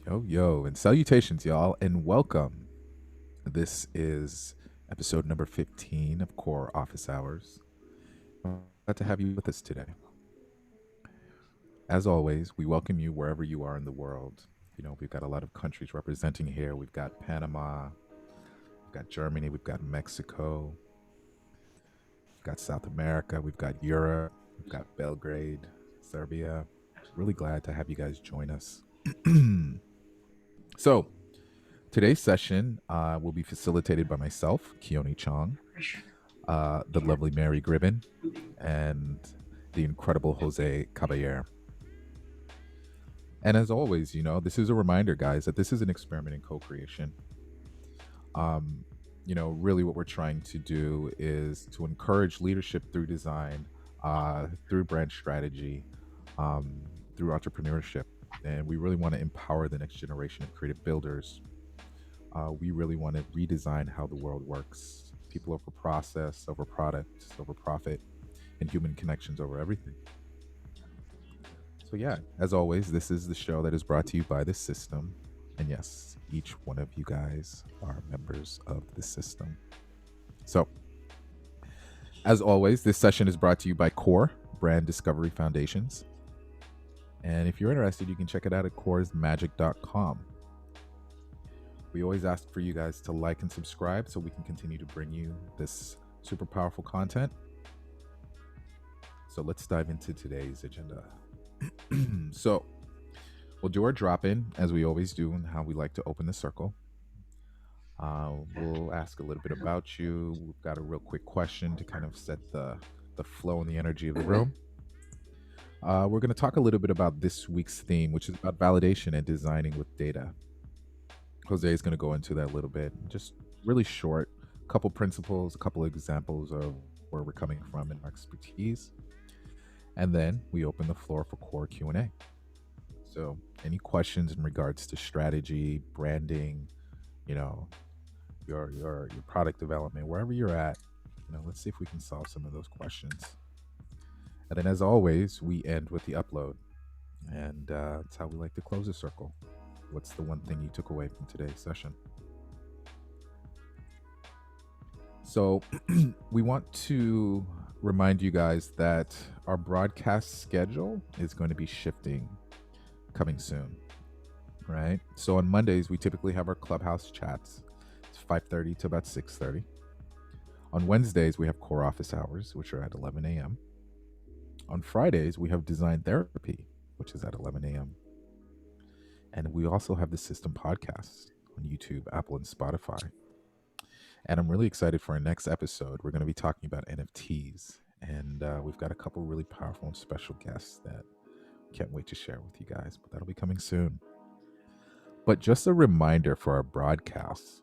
Yo, and salutations, y'all, and welcome. This is episode number 15 of Core Office Hours. Glad to have you with us today. As always, we welcome you wherever you are in the world. We've got a lot of countries representing here. We've got Panama, we've got Germany, we've got Mexico, we've got South America, we've got Europe, we've got Belgrade, Serbia. Really glad to have you guys join us. So, today's session will be facilitated by myself, Keone Chong, the lovely Mary Gribbin, and the incredible Jose Caballer. And as always, this is a reminder, guys, that this is an experiment in co-creation. Really what we're trying to do is to encourage leadership through design, through brand strategy, through entrepreneurship. And we really want to empower the next generation of creative builders. We really want to redesign how the world works. People over process, over product, over profit, and human connections over everything. So, yeah, as always, this is the show that is brought to you by the Systm. And yes, each one of you guys are members of the Systm. So, as always, this session is brought to you by Core Brand Discovery Foundations. And if you're interested, you can check it out at coresmagic.com. We always ask for you guys to like and subscribe so we can continue to bring you this super powerful content. So let's dive into today's agenda. So we'll do our drop in as we always do and how we like to open the circle. We'll ask a little bit about you. We've got a real quick question to kind of set the flow and the energy of the room. We're going to talk a little bit about this week's theme, which is about validation and designing with data. Jose is going to go into that a little bit, just really short, a couple principles, a couple examples of where we're coming from and our expertise. And then we open the floor for core Q&A. So any questions in regards to strategy, branding, your product development, wherever you're at, let's see if we can solve some of those questions. And then as always, we end with the upload. And that's how we like to close the circle. What's the one thing you took away from today's session? So we want to remind you guys that our broadcast schedule is going to be shifting coming soon, right? So on Mondays, we typically have our clubhouse chats. It's 5:30 to about 6:30. On Wednesdays, we have core office hours, which are at 11 a.m. On Fridays, we have design therapy, which is at 11 a.m. And we also have the Systm podcast on YouTube, Apple, and Spotify. And I'm really excited for our next episode. We're going to be talking about NFTs. And we've got a couple really powerful and special guests that can't wait to share with you guys. But that'll be coming soon. But just a reminder for our broadcasts.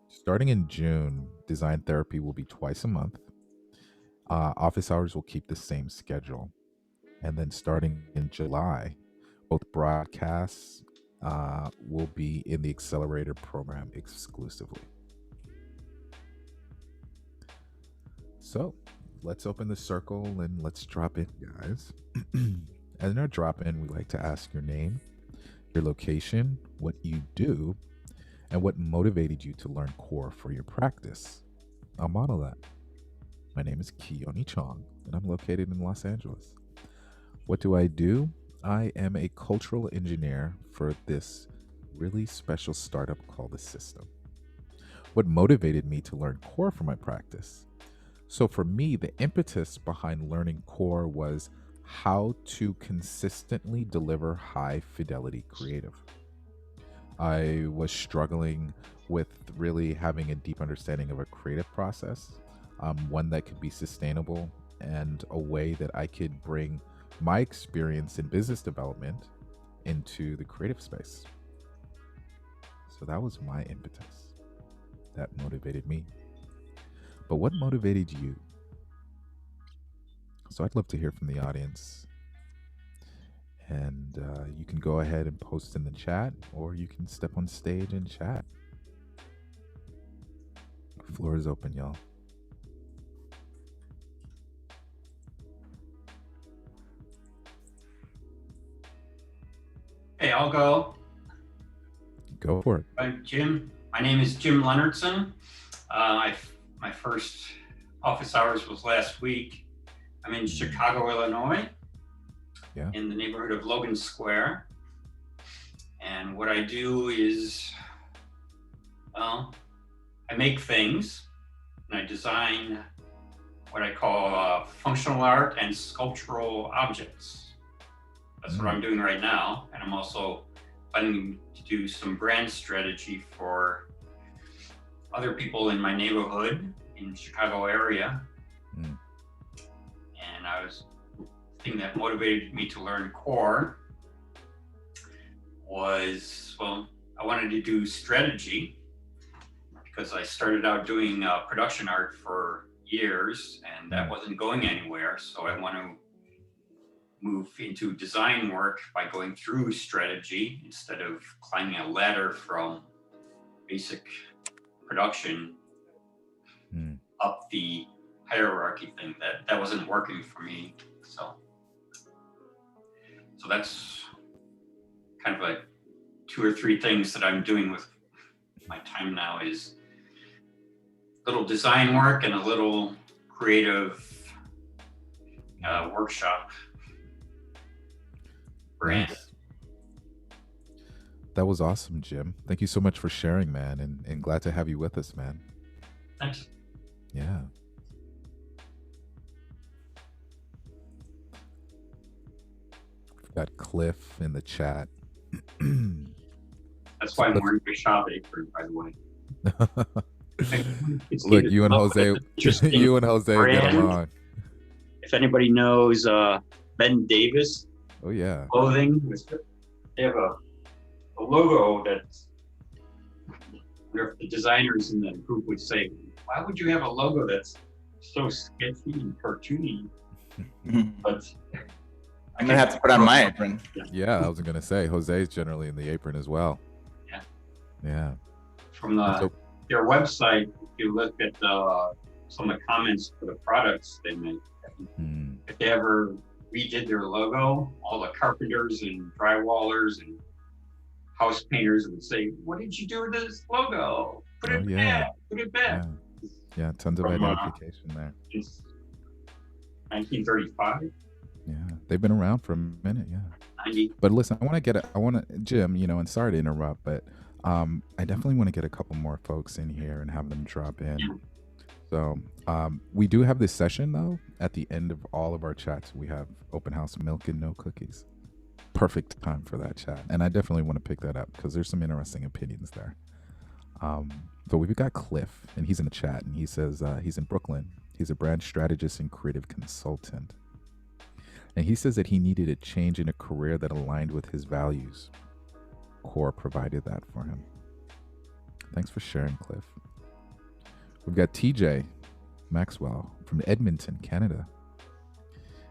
Starting in June, design therapy will be twice a month. Office hours will keep the same schedule. And then starting in July, both broadcasts will be in the Accelerator program exclusively. So let's open the circle and let's drop in, guys. And in our drop in, we like to ask your name, your location, what you do, and what motivated you to learn core for your practice. I'll model that. My name is Keone Chong, and I'm located in Los Angeles. What do? I am a cultural engineer for this really special startup called the Systm. What motivated me to learn core for my practice? So for me, the impetus behind learning core was how to consistently deliver high fidelity creative. I was struggling with really having a deep understanding of a creative process, one that could be sustainable and a way that I could bring my experience in business development into the creative space. So that was my impetus. That motivated me. But what motivated you? So I'd love to hear from the audience. And you can go ahead and post in the chat, or you can step on stage and chat. The floor is open, y'all. Hey, I'll go. Go for it. Jim. My name is Jim Leonardson. My first office hours was last week. I'm in Chicago, Illinois, in the neighborhood of Logan Square. And what I do is, well, I make things and I design what I call functional art and sculptural objects. That's what I'm doing right now. And I'm also planning to do some brand strategy for other people in my neighborhood in the Chicago area. And the thing that motivated me to learn core was, well, I wanted to do strategy because I started out doing production art for years and that wasn't going anywhere. So I want to move into design work by going through strategy instead of climbing a ladder from basic production up the hierarchy thing. That wasn't working for me. So that's kind of like 2 or 3 things that I'm doing with my time now is little design work and a little creative workshop brand. Nice. That was awesome, Jim. Thank you so much for sharing, man, and glad to have you with us, man. Thanks. Yeah. We've got Cliff in the chat. That's why I'm wearing my shop apron, by the way. Look, you and Jose get along. If anybody knows Ben Davis, clothing, they have a logo that the designers in the group would say, why would you have a logo that's so sketchy and cartoony? But I'm gonna have to put on my apron. Yeah, I was gonna say Jose's generally in the apron as well. Yeah. From their website, if you look at some of the comments for the products they make, if they ever redid their logo, all the carpenters and drywallers and house painters would say, what did you do with this logo? Put it back, put it back. Yeah, tons of identification there. 1935. Yeah, they've been around for a minute, 90. But listen, Jim, and sorry to interrupt, but I definitely want to get a couple more folks in here and have them drop in. So we do have this session, though. At the end of all of our chats, we have open house milk and no cookies. Perfect time for that chat. And I definitely want to pick that up because there's some interesting opinions there. So we've got Cliff, and he's in the chat, and he says he's in Brooklyn. He's a brand strategist and creative consultant. And he says that he needed a change in a career that aligned with his values. Core provided that for him. Thanks for sharing, Cliff. We've got TJ Maxwell from Edmonton, Canada.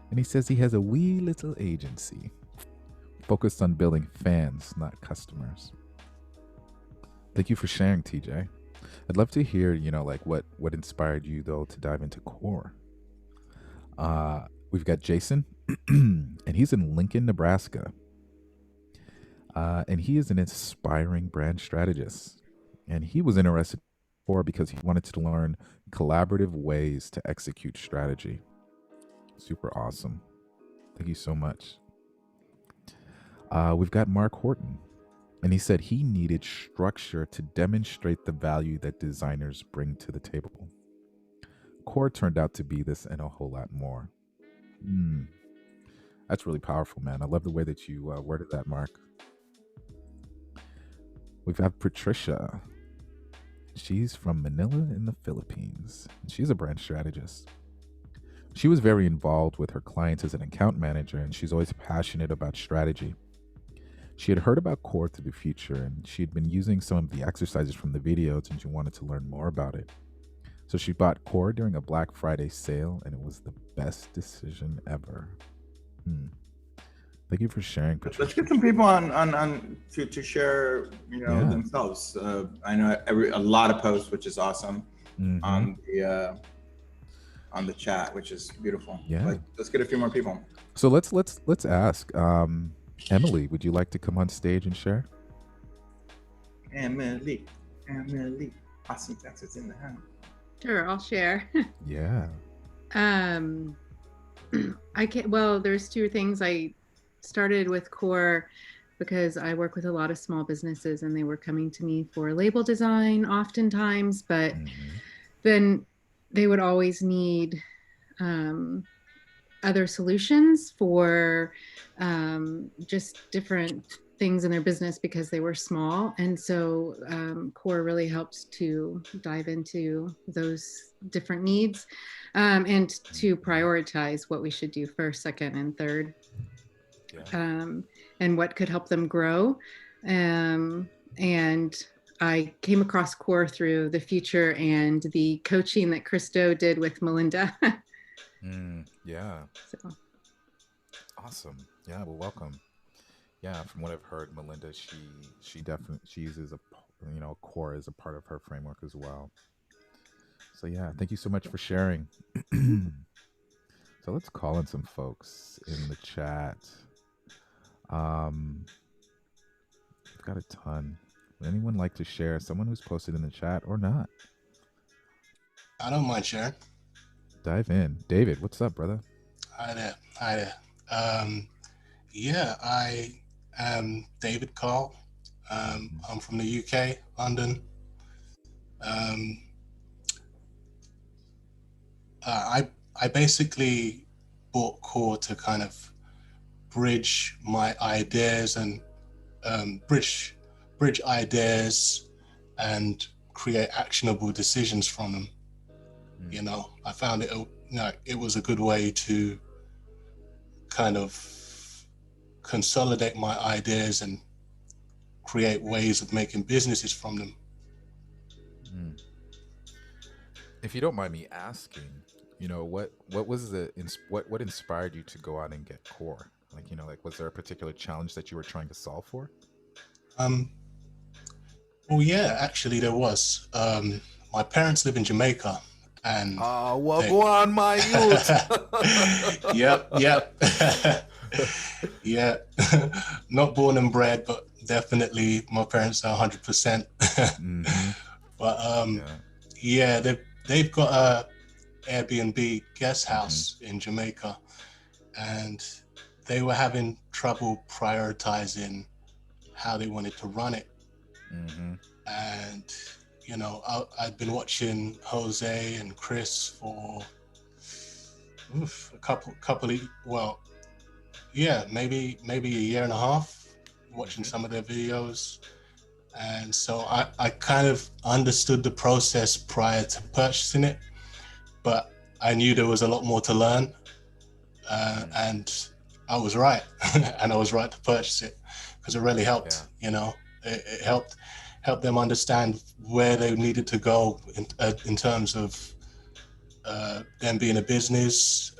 And he says he has a wee little agency focused on building fans, not customers. Thank you for sharing, TJ. I'd love to hear, what inspired you, though, to dive into core. We've got Jason, and he's in Lincoln, Nebraska. And he is an inspiring brand strategist. And he was interested in core because he wanted to learn collaborative ways to execute strategy. Super awesome. Thank you so much. We've got Mark Horton. And he said he needed structure to demonstrate the value that designers bring to the table. Core turned out to be this and a whole lot more. That's really powerful, man. I love the way that you worded that, Mark. We've got Patricia. She's from Manila in the Philippines. She's a brand strategist. She was very involved with her clients as an account manager, and she's always passionate about strategy. She had heard about core through the future, and she had been using some of the exercises from the videos, and she wanted to learn more about it. So she bought core during a Black Friday sale, and it was the best decision ever. Thank you for sharing, Patricia. Let's get some people on to share, themselves. I know a lot of posts, which is awesome, on the chat, which is beautiful. Yeah. Let's get a few more people. So let's ask Emily. Would you like to come on stage and share? Emily. Austin, Texas in the house. Sure, I'll share. Yeah. There's two things. I started with Core because I work with a lot of small businesses and they were coming to me for label design oftentimes, but then they would always need other solutions for just different things in their business because they were small. And so Core really helps to dive into those different needs and to prioritize what we should do first, second, and third, and what could help them grow. And I came across Core through the Future and the coaching that Christo did with Melinda. Yeah. So. Awesome. Yeah. Well, welcome. Yeah. From what I've heard, Melinda, she definitely uses Core as a part of her framework as well. So yeah, thank you so much for sharing. So let's call in some folks in the chat. We've got a ton. Would anyone like to share? Someone who's posted in the chat or not? I don't mind sharing. Dive in. David, what's up, brother? Hi there. Yeah, I am David Carl. I'm from the UK, London. I basically bought Core to kind of bridge my ideas and bridge ideas and create actionable decisions from them. You know, I found it was a good way to kind of consolidate my ideas and create ways of making businesses from them. If you don't mind me asking, what was what inspired you to go out and get Core? Was there a particular challenge that you were trying to solve for? Well, yeah, actually there was. My parents live in Jamaica, and go on, my youth. Yep. Yeah. Not born and bred, but definitely my parents are 100%. But yeah, they've got a Airbnb guest house in Jamaica, and they were having trouble prioritizing how they wanted to run it. And I'd been watching Jose and Chris for a couple of maybe a year and a half, watching some of their videos. And so I kind of understood the process prior to purchasing it, but I knew there was a lot more to learn, and I was right. And I was right to purchase it because it really helped. It helped them understand where they needed to go in terms of them being a business,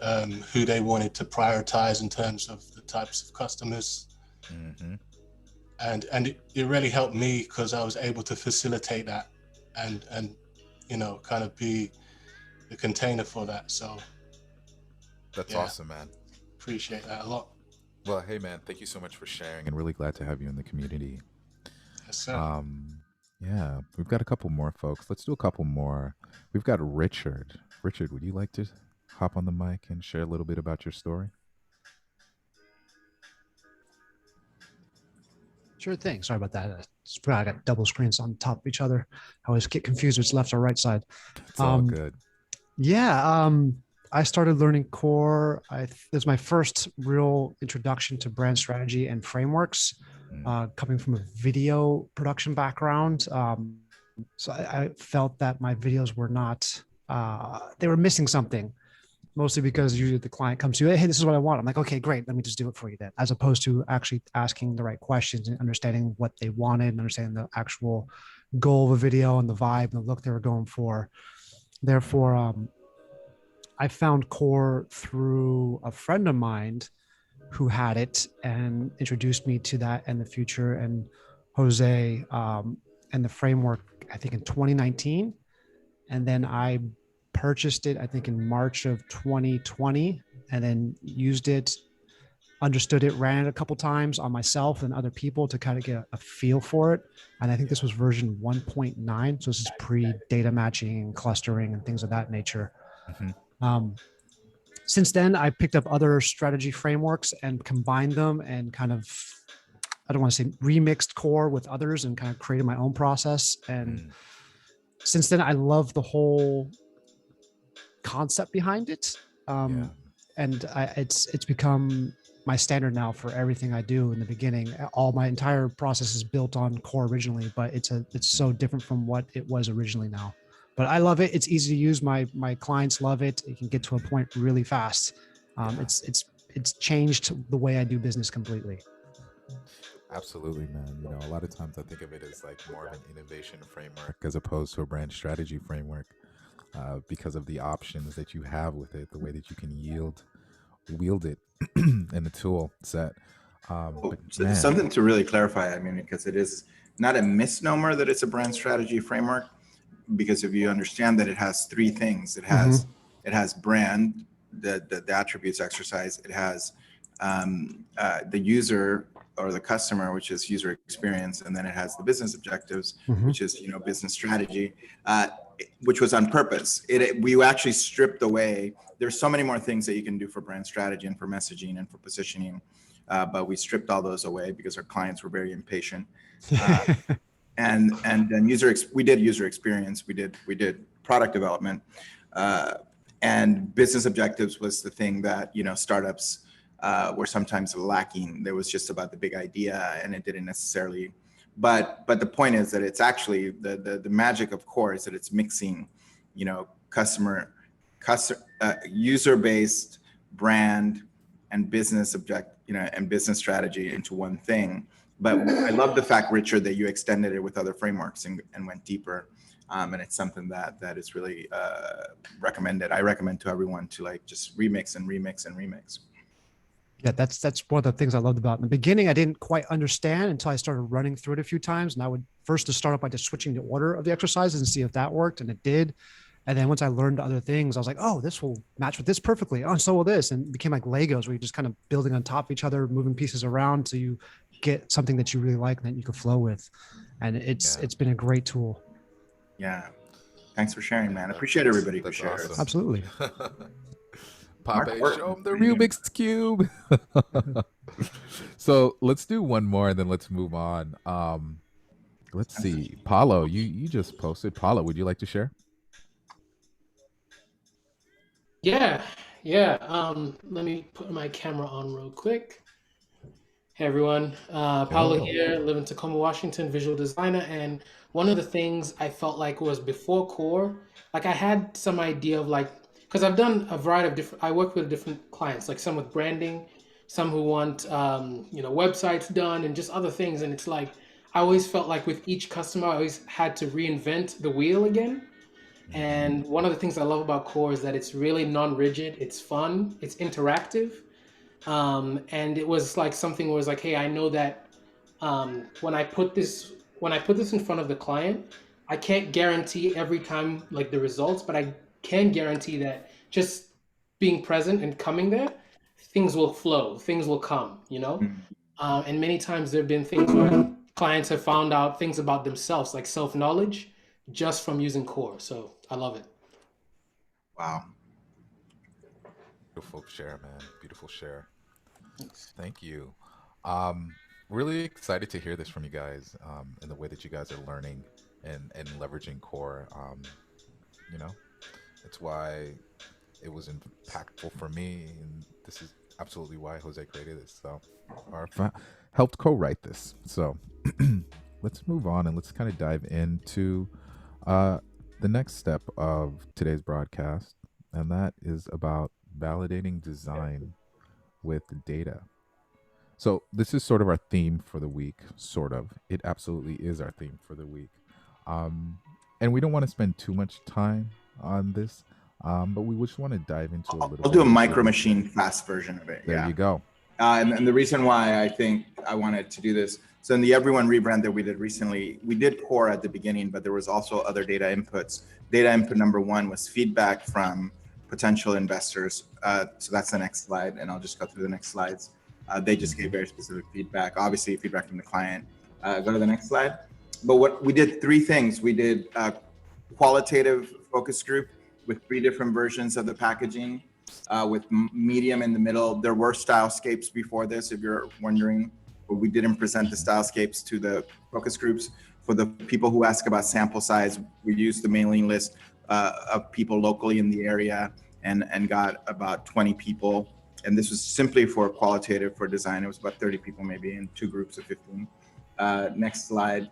who they wanted to prioritize in terms of the types of customers. And it really helped me because I was able to facilitate that and kind of be the container for that. So that's awesome, man. Appreciate that a lot. Well, hey man, thank you so much for sharing, and really glad to have you in the community. Yes, sir. Yeah, we've got a couple more folks. Let's do a couple more. We've got Richard. Richard, would you like to hop on the mic and share a little bit about your story? Sure thing. Sorry about that. I got double screens on top of each other. I always get confused which left or right side. It's all good. Yeah. I started learning Core. It was my first real introduction to brand strategy and frameworks, coming from a video production background. So I felt that my videos were not, they were missing something, mostly because usually the client comes to you, hey, this is what I want. I'm like, okay, great. Let me just do it for you then, as opposed to actually asking the right questions and understanding what they wanted and understanding the actual goal of a video and the vibe and the look they were going for. Therefore, I found Core through a friend of mine who had it and introduced me to that and the Future and Jose and the framework, I think in 2019. And then I purchased it, I think in March of 2020, and then used it understood it, ran it a couple times on myself and other people to kind of get a feel for it. And I think this was version 1.9. So this is pre-data matching and clustering and things of that nature. Since then, I picked up other strategy frameworks and combined them and kind of, I don't want to say remixed core with others and kind of created my own process. And since then, I love the whole concept behind it. And it's become my standard now for everything I do in the beginning. All my entire process is built on core originally, but it's so different from what it was originally now. But I love it. It's easy to use. My clients love it. It can get to a point really fast. It's changed the way I do business completely. Absolutely, man. You know, a lot of times I think of it as like more of an innovation framework as opposed to a brand strategy framework, because of the options that you have with it, the way that you can wield it in the tool set. Something to really clarify, I mean, because it is not a misnomer that it's a brand strategy framework, because if you understand that it has three things, it has brand, the attributes exercise, it has the user or the customer, which is user experience, and then it has the business objectives, which is, you know, business strategy, which was on purpose. We actually stripped away. There's so many more things that you can do for brand strategy and for messaging and for positioning, but we stripped all those away because our clients were very impatient. And then we did user experience, we did product development, and business objectives was the thing that, you know, startups were sometimes lacking. There was just about the big idea, and it didn't necessarily. But the point is that it's actually the magic of core is that it's mixing, you know, user-based brand and business and business strategy into one thing. But I love the fact, Richard, that you extended it with other frameworks and went deeper. And it's something that is really recommended. I recommend to everyone to like just remix and remix and remix. Yeah, that's one of the things I loved about it. In the beginning, I didn't quite understand until I started running through it a few times. And I would first just start off by just switching the order of the exercises and see if that worked. And it did. And then once I learned other things, I was like, oh, this will match with this perfectly. Oh, so will this. And it became like Legos, where you're just kind of building on top of each other, moving pieces around so you get something that you really like and that you can flow with. And it's been a great tool. Yeah. Thanks for sharing, man. I appreciate everybody for sharing. Awesome. Absolutely. Papa, show him the Rubik's Cube. So let's do one more and then let's move on. Let's see. Paulo, you just posted. Paulo, would you like to share? Yeah. Let me put my camera on real quick. Hey everyone, Paulo here, live in Tacoma, Washington, visual designer. And one of the things I felt like was before core, like I had some idea of like, because I've done a variety of different, I work with different clients, like some with branding, some who want, websites done and just other things. And it's like, I always felt like with each customer, I always had to reinvent the wheel again. And one of the things I love about core is that it's really non-rigid, it's fun, it's interactive. And it was like something where it was like, hey, I know that when I put this in front of the client, I can't guarantee every time like the results, but I can guarantee that just being present and coming there, things will flow, things will come, you know? And many times there have been things where clients have found out things about themselves, like self-knowledge, just from using core. So I love it. Wow. Beautiful share, man. Beautiful share. Thank you. Really excited to hear this from you guys, and the way that you guys are learning and leveraging core. It's why it was impactful for me, and this is absolutely why Jose created this. So, or helped co-write this. So, let's move on and let's kind of dive into the next step of today's broadcast, and that is about validating design with data. So this is sort of our theme for the week, sort of. It absolutely is our theme for the week. And we don't want to spend too much time on this, but we just want to dive into a little bit. I'll do a micro machine fast version of it. There you go. And the reason why I think I wanted to do this, so in the Everyone rebrand that we did recently, we did core at the beginning, but there was also other data inputs. Data input number one was feedback from potential investors. So that's the next slide, and I'll just go through the next slides. They just gave very specific feedback, obviously feedback from the client. Go to the next slide. But what we did 3 things. We did a qualitative focus group with 3 different versions of the packaging, with medium in the middle. There were stylescapes before this, if you're wondering, but we didn't present the stylescapes to the focus groups. For the people who ask about sample size, we used the mailing list of people locally in the area and got about 20 people. And this was simply for qualitative, for design. It was about 30 people maybe in 2 groups of 15. Next slide.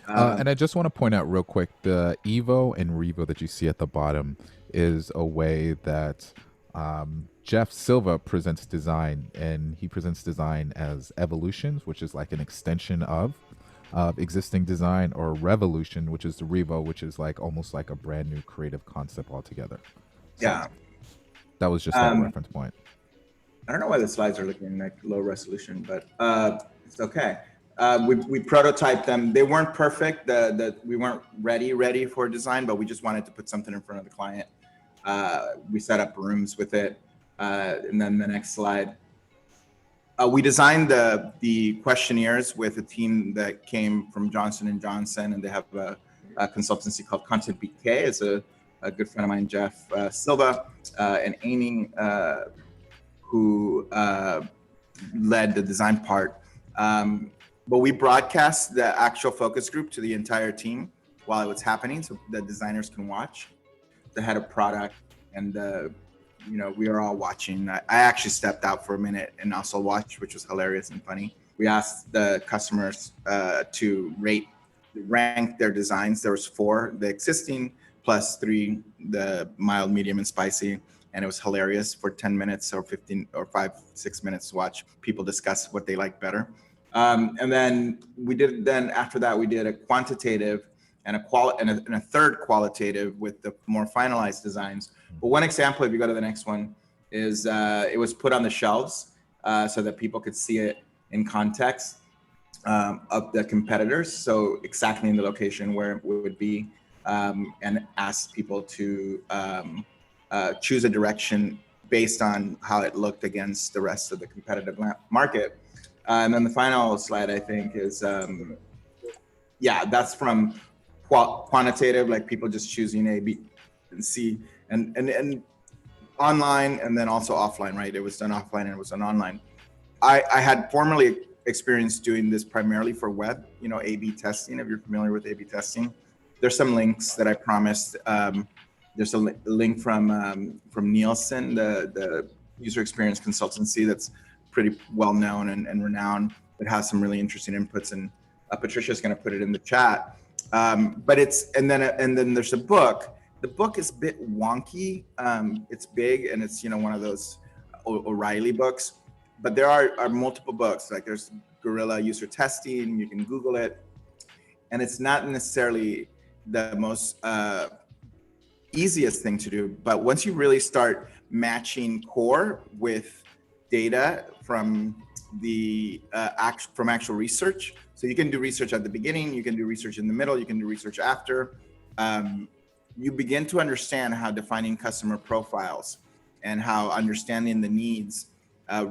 And I just want to point out real quick, the Evo and Revo that you see at the bottom is a way that Jeff Silva presents design, and he presents design as evolutions, which is like an extension of existing design, or revolution, which is the Revo, which is like almost like a brand new creative concept altogether. So Yeah. That was just that reference point. I don't know why the slides are looking like low resolution, but it's okay. We prototyped them. They weren't perfect. We weren't ready for design, but we just wanted to put something in front of the client. We set up rooms with it. And then the next slide. We designed the questionnaires with a team that came from Johnson & Johnson, and they have a consultancy called Content BK. It's a good friend of mine, Jeff Silva, and Amy, who led the design part. But we broadcast the actual focus group to the entire team while it was happening, so the designers can watch. The head of product and we were all watching. I actually stepped out for a minute and also watched, which was hilarious and funny. We asked the customers to rank their designs. There was 4, the existing, plus 3, the mild, medium, and spicy. And it was hilarious for 10 minutes or 15 or 5-6 minutes to watch people discuss what they liked better. And then after that, we did a quantitative and a third qualitative with the more finalized designs. But one example, if you go to the next one, is it was put on the shelves so that people could see it in context of the competitors. So exactly in the location where it would be, and ask people to choose a direction based on how it looked against the rest of the competitive market. And then the final slide, I think, is, that's from quantitative, like people just choosing A, B, and C, and online, and then also offline, right? It was done offline and it was done online. I had formerly experienced doing this primarily for web, A/B testing, if you're familiar with A/B testing. There's some links that I promised. There's a link from Nielsen, the user experience consultancy that's pretty well known and renowned. It has some really interesting inputs, and Patricia's going to put it in the chat. But and then there's a book. The book is a bit wonky. It's big, and it's one of those O'Reilly books. But there are multiple books. Like there's Guerrilla User Testing. You can Google it, and it's not necessarily the most easiest thing to do. But once you really start matching core with data from the actual research, so you can do research at the beginning, you can do research in the middle, you can do research after. You begin to understand how defining customer profiles and how understanding the needs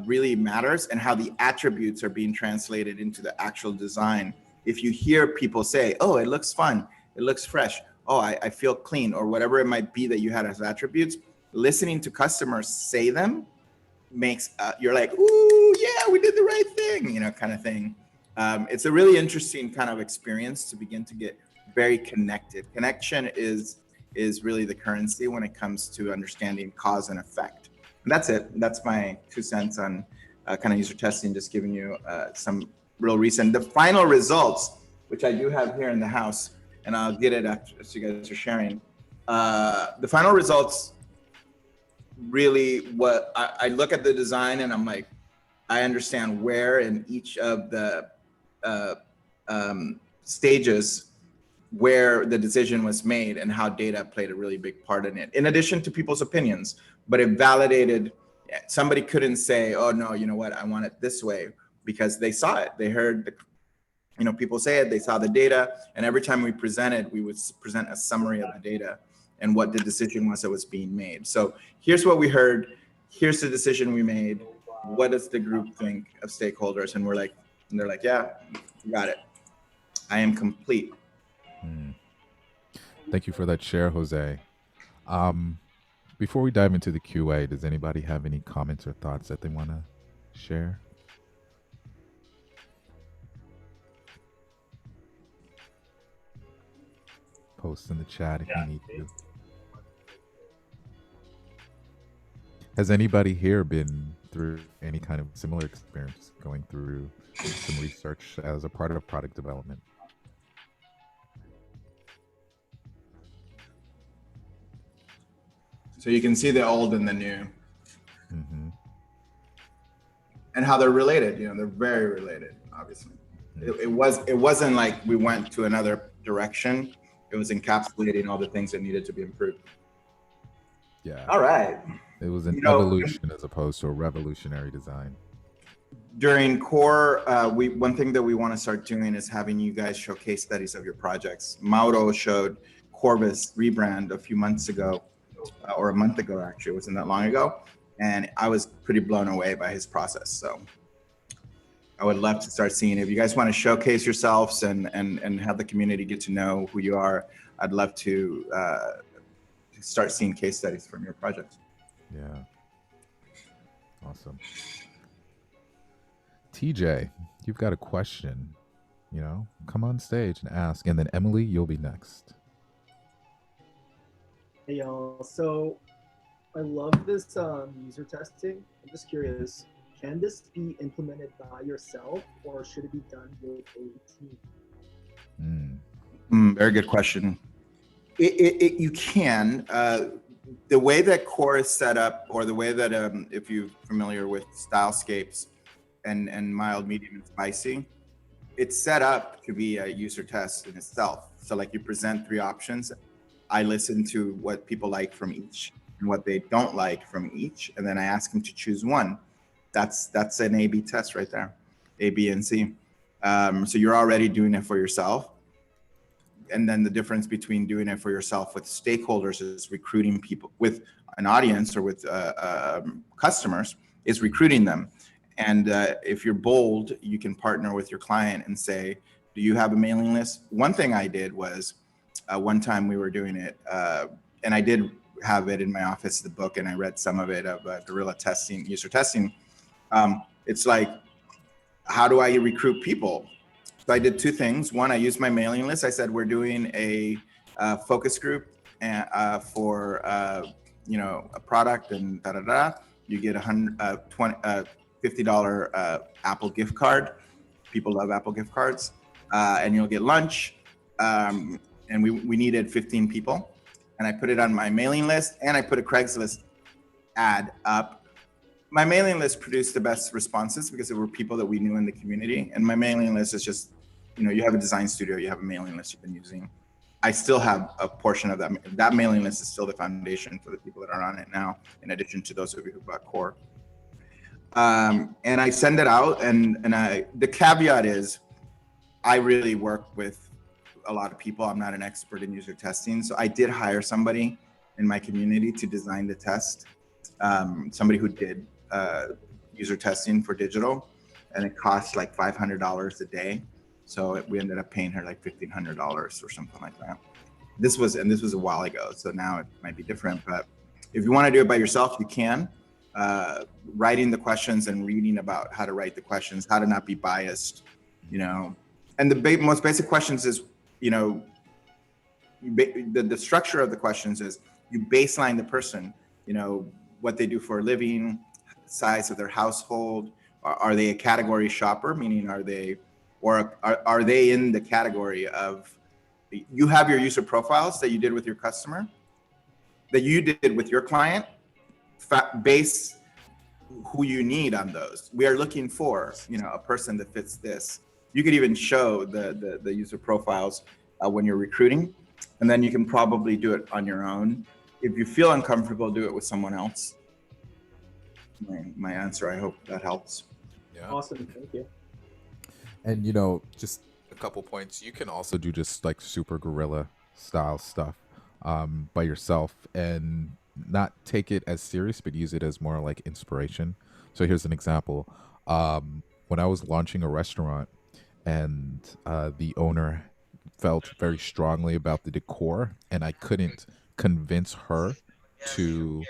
really matters, and how the attributes are being translated into the actual design. If you hear people say, "Oh, it looks fun, it looks fresh, oh, I feel clean," or whatever it might be that you had as attributes, listening to customers say them makes you're like, "Ooh, yeah, we did the right thing," kind of thing. It's a really interesting kind of experience to begin to get very connected. Connection is really the currency when it comes to understanding cause and effect. And that's it. That's my 2 cents on kind of user testing, just giving you some real recent. The final results, which I do have here in the house, and I'll get it after, as you guys are sharing. The final results, really, what I look at the design and I'm like, I understand where in each of the stages where the decision was made and how data played a really big part in it, in addition to people's opinions. But it validated. Somebody couldn't say, "Oh no, you know what, I want it this way," because they saw it, they heard people say it, they saw the data, and every time we presented, we would present a summary of the data and what the decision was that was being made. So here's what we heard, here's the decision we made, what does the group think of stakeholders? And they're like, yeah, you got it. I am complete. Thank you for that share, Jose. Before we dive into the QA, does anybody have any comments or thoughts that they want to share? Post in the chat if you need to. Has anybody here been through any kind of similar experience going through some research as a part of product development? So you can see the old and the new, and how they're related. You know, they're very related. Obviously, it wasn't like we went to another direction. It was encapsulating all the things that needed to be improved. Yeah. All right. It was an evolution as opposed to a revolutionary design. During core, one thing that we want to start doing is having you guys show case studies of your projects. Mauro showed Corvus rebrand a few months ago, or a month ago, actually. It wasn't that long ago. And I was pretty blown away by his process. So I would love to start seeing, if you guys want to showcase yourselves and have the community get to know who you are, I'd love to start seeing case studies from your projects. Yeah. Awesome. TJ, you've got a question, come on stage and ask. And then Emily, you'll be next. Hey y'all, so I love this user testing. I'm just curious, can this be implemented by yourself or should it be done with a team? Very good question. You can. The way that core is set up, or the way that, if you're familiar with Stylescapes and mild, medium, and spicy, it's set up to be a user test in itself. So like you present 3 options. I listen to what people like from each and what they don't like from each. And then I ask them to choose one. That's an A/B test right there, A, B, and C. So you're already doing it for yourself. And then the difference between doing it for yourself with stakeholders is recruiting people with an audience, or with customers, is recruiting them. And if you're bold, you can partner with your client and say, do you have a mailing list? One thing I did was, one time we were doing it, and I did have it in my office, the book, and I read some of it, of guerrilla testing, user testing. It's like, how do I recruit people? So I did 2 things. One, I used my mailing list. I said, we're doing a focus group for a product, and you get $50 Apple gift card. People love Apple gift cards, and you'll get lunch. And we needed 15 people, and I put it on my mailing list, and I put a Craigslist ad up. My mailing list produced the best responses because there were people that we knew in the community. And my mailing list is just, you have a design studio, you have a mailing list you've been using. I still have a portion of that. That mailing list is still the foundation for the people that are on it now, in addition to those of you who bought core. And I send it out, and the caveat is, I really work with a lot of people. I'm not an expert in user testing. So I did hire somebody in my community to design the test. Somebody who did user testing for digital, and it cost like $500 a day. So we ended up paying her like $1,500 or something like that. This was a while ago. So now it might be different, but if you want to do it by yourself, you can. Writing the questions and reading about how to write the questions, how to not be biased, and the most basic questions is, the structure of the questions is, you baseline the person, what they do for a living, size of their household, are they a category shopper, meaning are they in the category of, you have your user profiles that you did with your customer, that you did with your client, base who you need on those. We are looking for, a person that fits this. You could even show the user profiles when you're recruiting, and then you can probably do it on your own. If you feel uncomfortable, do it with someone else. My answer, I hope that helps. Yeah. Awesome, thank you. And just a couple points. You can also do just like super guerrilla style stuff by yourself, and not take it as serious, but use it as more like inspiration. So here's an example. When I was launching a restaurant, and the owner felt very strongly about the decor, and I couldn't convince her to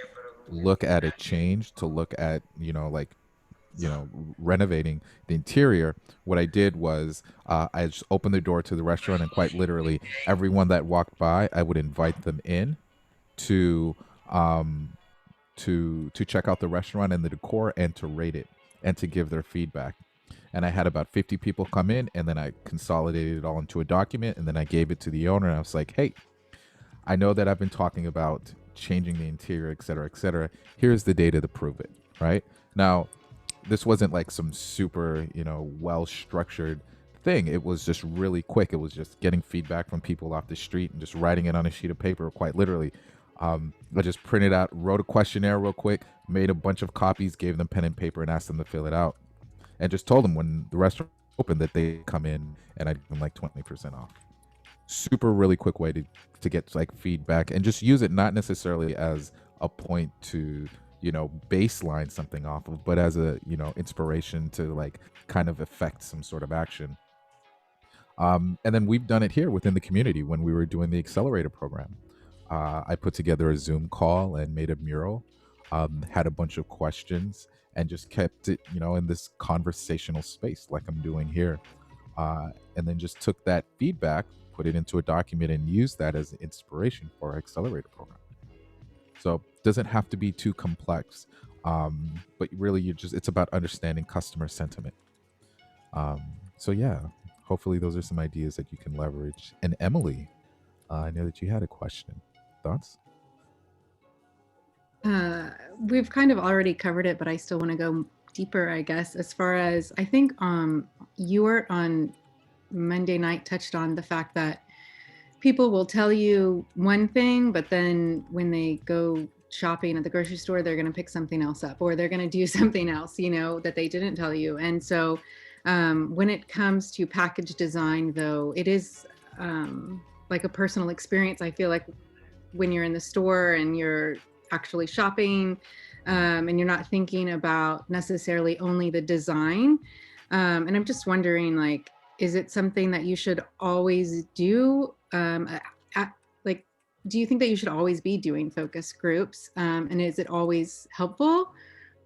look at a change, to look at, like, renovating the interior. What I did was, I just opened the door to the restaurant, and quite literally everyone that walked by, I would invite them in to um, to check out the restaurant and the decor, and to rate it, and to give their feedback. And I had about 50 people come in, and then I consolidated it all into a document, and then I gave it to the owner, and I was like, hey, I know that I've been talking about changing the interior, et cetera, et cetera. Here's the data to prove it, right? Now, this wasn't like some super, well structured thing. It was just really quick. It was just getting feedback from people off the street and just writing it on a sheet of paper, quite literally. I just printed out, wrote a questionnaire real quick, made a bunch of copies, gave them pen and paper, and asked them to fill it out. And just told them when the restaurant opened that they come in, and I'd give them like 20% off. Super really quick way to get like feedback, and just use it not necessarily as a point to, baseline something off of, but as a, inspiration to like kind of affect some sort of action. And then we've done it here within the community when we were doing the Accelerator program. I put together a Zoom call and made a mural, had a bunch of questions, and just kept it, in this conversational space like I'm doing here. And then just took that feedback, put it into a document, and used that as inspiration for our Accelerator program. So it doesn't have to be too complex, but really it's about understanding customer sentiment. So yeah, hopefully those are some ideas that you can leverage. And Emily, I know that you had a question. Thoughts? We've kind of already covered it, but I still want to go deeper, I guess, as far as I think you were on Monday night touched on the fact that people will tell you one thing, but then when they go shopping at the grocery store, they're going to pick something else up, or they're going to do something else, that they didn't tell you. And so when it comes to package design, though, it is like a personal experience. I feel like when you're in the store and you're actually shopping, and you're not thinking about necessarily only the design. And I'm just wondering, like, is it something that you should always do? Do you think that you should always be doing focus groups? And is it always helpful?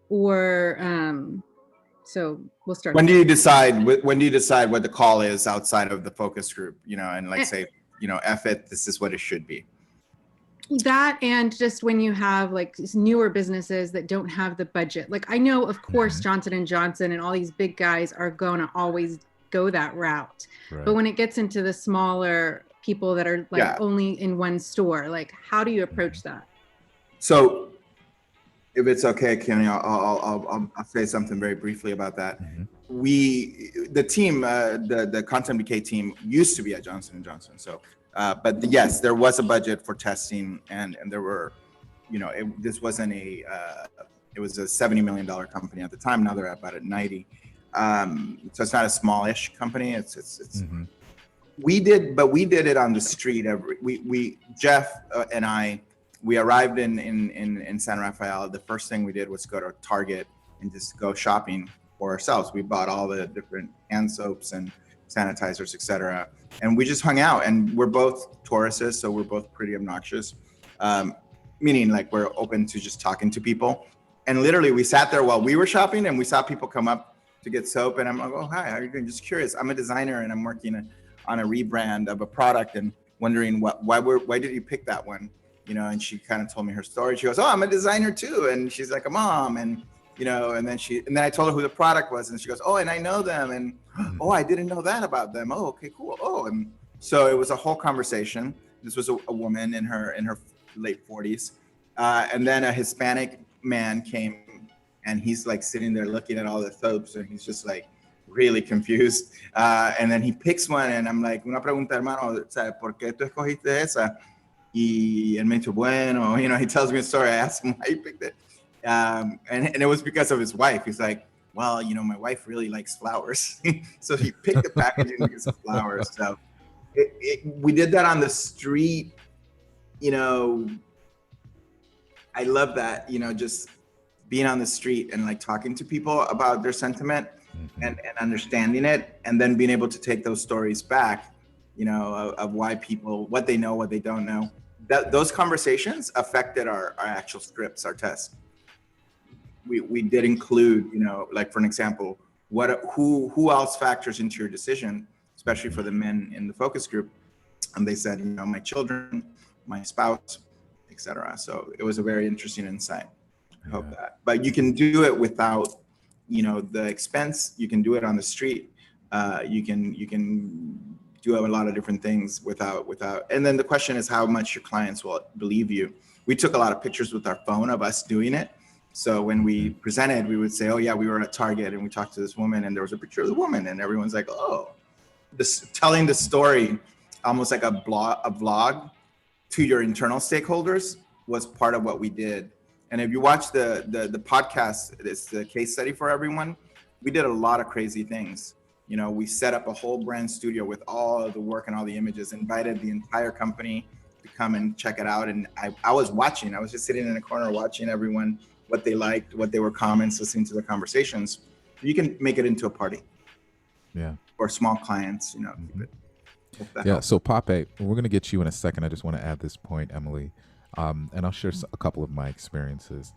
Or so we'll start. When do you decide? When do you decide what the call is outside of the focus group? And like say, F it. This is what it should be. That, and just when you have like newer businesses that don't have the budget. Like I know, of course, Johnson & Johnson and all these big guys are going to always go that route. Right. But when it gets into the smaller people that are like only in one store, like how do you approach that? So if it's okay, Keone, I'll say something very briefly about that. The team, the Content Decay team used to be at Johnson & Johnson. So but yes, there was a budget for testing, and there were, this wasn't it was a $70 million company at the time. Now they're about at 90. So it's not a smallish company. It's we did it on the street. Jeff and I, we arrived in San Rafael. The first thing we did was go to Target and just go shopping for ourselves. We bought all the different hand soaps and sanitizers, etc. And we just hung out, and we're both Tauruses, so we're both pretty obnoxious, meaning like we're open to just talking to people. And literally we sat there while we were shopping, and we saw people come up to get soap, and I'm like, oh, hi, how are you doing? Just curious. I'm a designer, and I'm working on a rebrand of a product, and wondering why did you pick that one? And she kind of told me her story. She goes, oh, I'm a designer too. And she's like a mom, and and then I told her who the product was, and she goes, oh, and I know them, and oh, I didn't know that about them. Oh, okay, cool. Oh, and so it was a whole conversation. This was a woman in her late 40s, and then a Hispanic man came, and he's like sitting there looking at all the soaps, and he's just like really confused. And then he picks one, and I'm like, una pregunta, hermano, ¿por qué tú escogiste esa? Y él me dijo, bueno, he tells me a story. I asked him why he picked it. And it was because of his wife. He's like, well, my wife really likes flowers. So he picked the packaging because of flowers. So we did that on the street. I love that, just being on the street and like talking to people about their sentiment and understanding it, and then being able to take those stories back, you know, of why people, what they know, what they don't know. Those conversations affected our actual scripts, our tests. We did include, you know, like for an example, who else factors into your decision, especially for the men in the focus group. And they said, you know, my children, my spouse, etc. So it was a very interesting insight. I hope that. But you can do it without, you know, the expense. You can do it on the street. You can do a lot of different things without. And then the question is how much your clients will believe you. We took a lot of pictures with our phone of us doing it. So when we presented, we would say, oh yeah, we were at Target and we talked to this woman and there was a picture of the woman and everyone's like, oh, telling the story almost like a vlog to your internal stakeholders was part of what we did. And if you watch the podcast, it's the case study for everyone. We did a lot of crazy things. You know, we set up a whole brand studio with all of the work and all the images, invited the entire company to come and check it out. And I was watching, I was just sitting in a corner watching everyone, what they liked, what they were comments, listening to the conversations. You can make it into a party. Yeah. Or small clients, you know. Yeah. Helps. So Pape, we're going to get you in a second. I just want to add this point, Emily, and I'll share a couple of my experiences.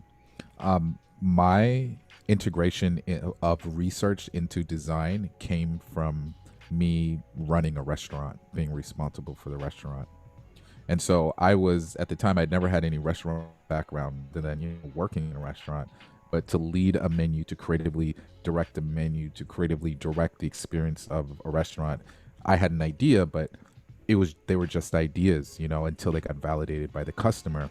My integration of research into design came from me running a restaurant, being responsible for the restaurant. And so I was, at the time, I'd never had any restaurant background and then, you know, working in a restaurant, but to lead a menu, to creatively direct a menu, to creatively direct the experience of a restaurant. I had an idea, but they were just ideas, you know, until they got validated by the customer.